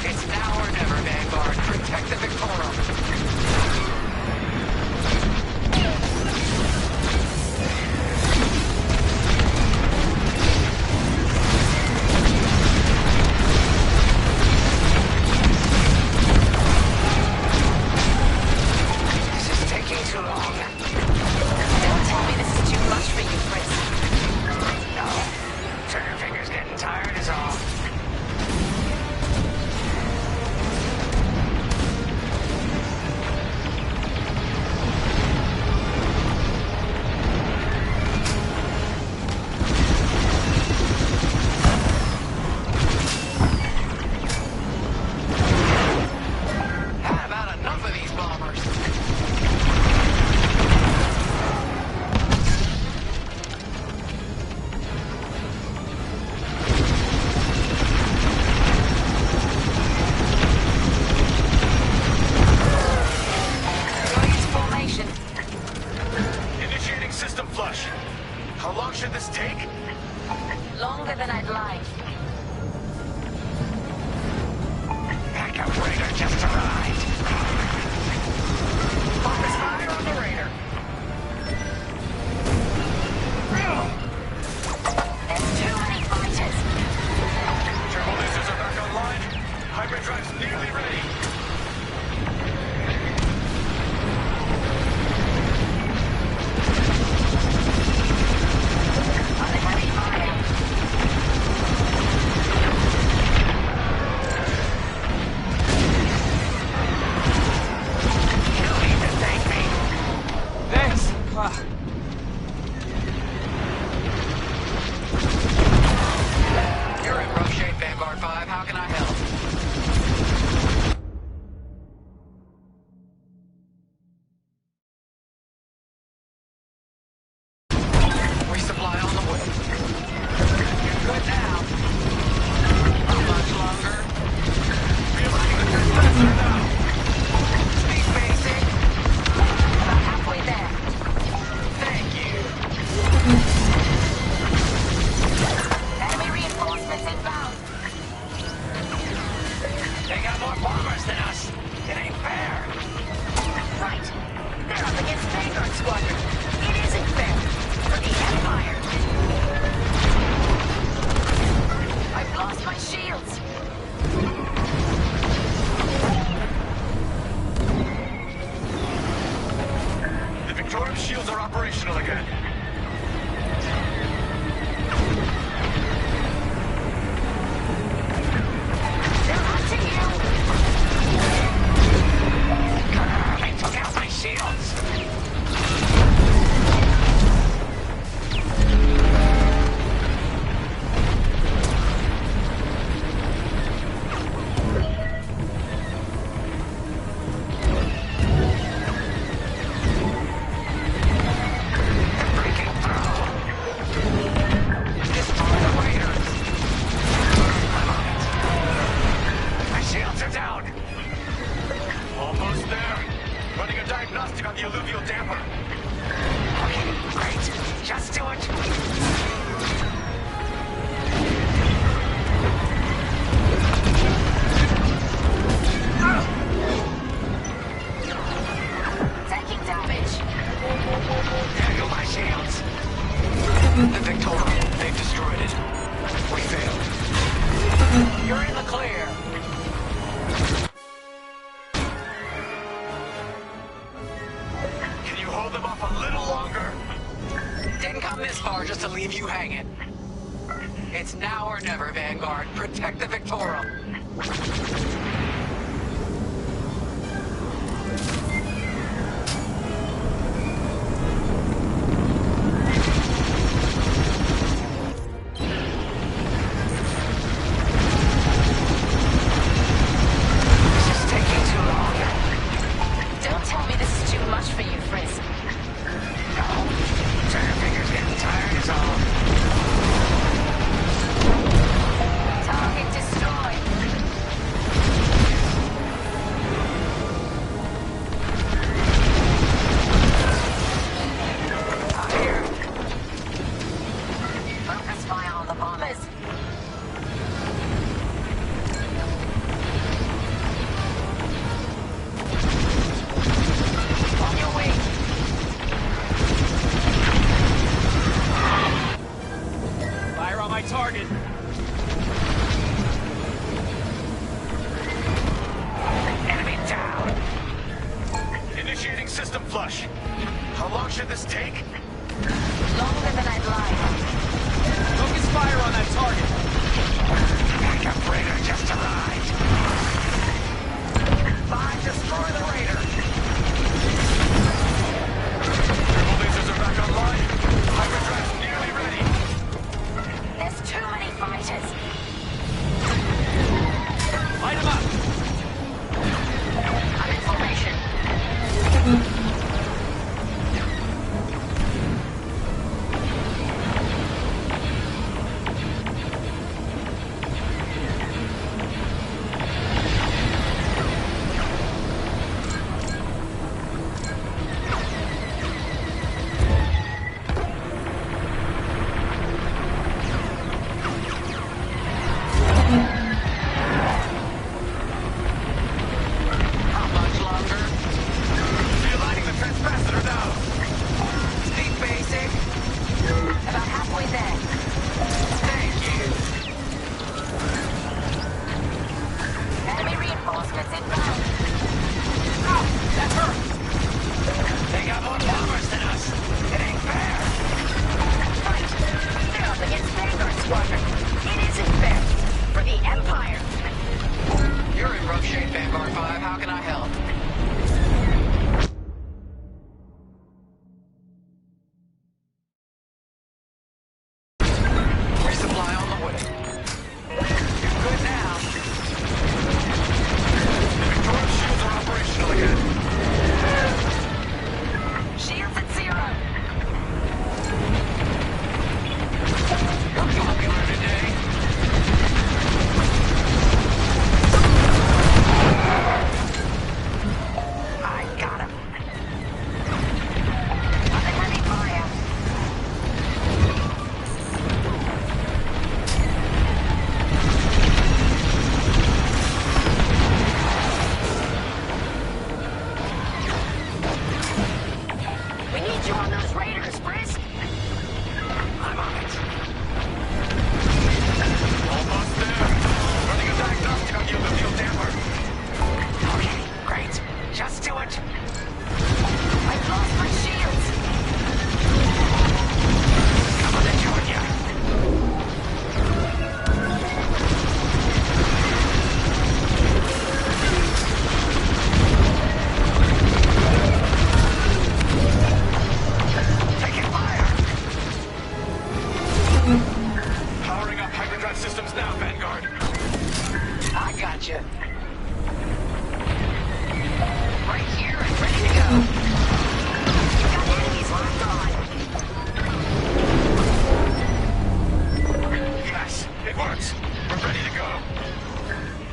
It's now or never, Vanguard. Protect the Victorum. Vanguard 5. How can I help? Resupply on the way. You're good now. How much longer? Realizing the trespasser now. Speed basic. About halfway there. Thank you. Enemy reinforcements inbound. They got more bombers than us. It ain't fair. Right. They're up against Vanguard Squadron. It isn't fair. For the Empire. I've lost my shields. The Victorian shields are operational again. They're hunting you. They took out my shields. It's now or never, Vanguard. Protect the Victorum. This is taking too long. Don't tell me this is too much for you, Frisk. No. Turner fingers getting tired is all. Target destroyed. Here. Focus fire on the bombers. On your way. Fire on my target. Enemy down. Initiating system flush. How long should this take? Longer than I'd like. Focus fire on that target. Backup Raider just arrived. 5, destroy the Raider. Turbo lasers are back online. Hyperdrive's nearly ready. There's too many fighters. Light him up. I'm in formation. How much longer? Realigning the transpacitor now. Speed basic. About halfway there. Thank you. Enemy reinforcements inbound. That hurt. They got more bombers than us. It ain't fair. Fight. They're up against Vanguard Squadron. It isn't fair. For the Empire. You're in rough shape, Vanguard 5. How can I help? Resupply on the way. You're good got you. Right here and ready to go. Got enemies locked on. Yes, it works. We're ready to go.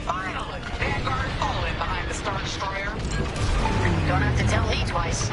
Finally, Vanguard fall in behind the Star Destroyer. Don't have to tell Lee twice.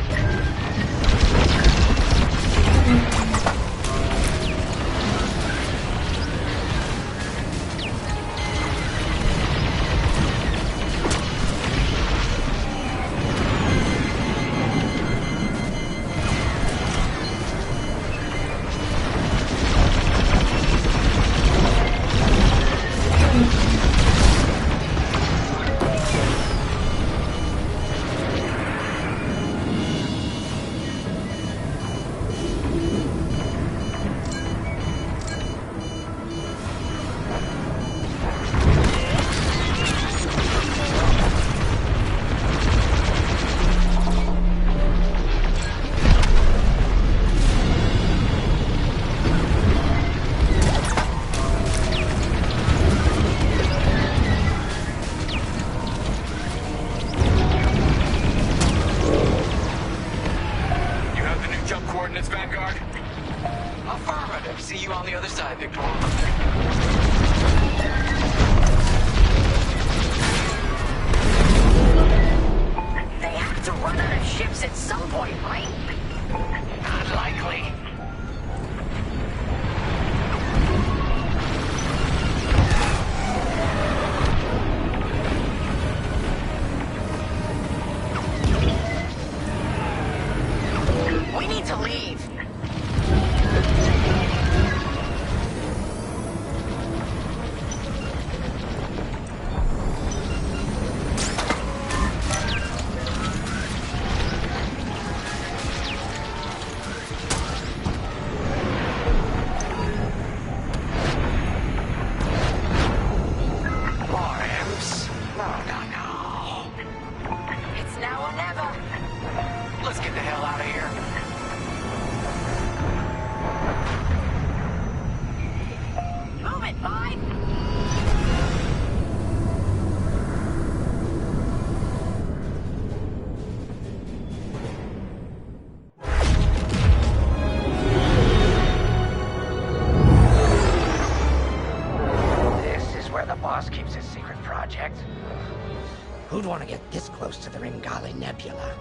Who'd want to get this close to the Ringali Nebula?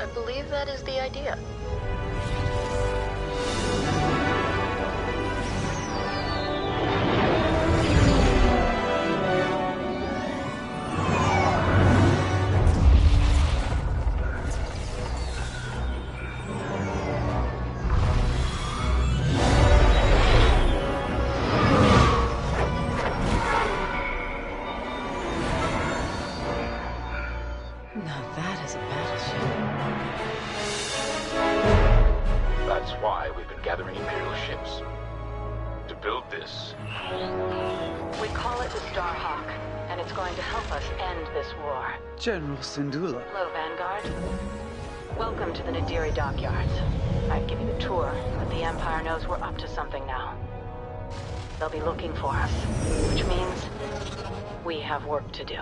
I believe that is the idea. General Syndulla. Hello, Vanguard. Welcome to the Nadiri dockyards. I'd give you the tour, but the Empire knows we're up to something now. They'll be looking for us, which means we have work to do.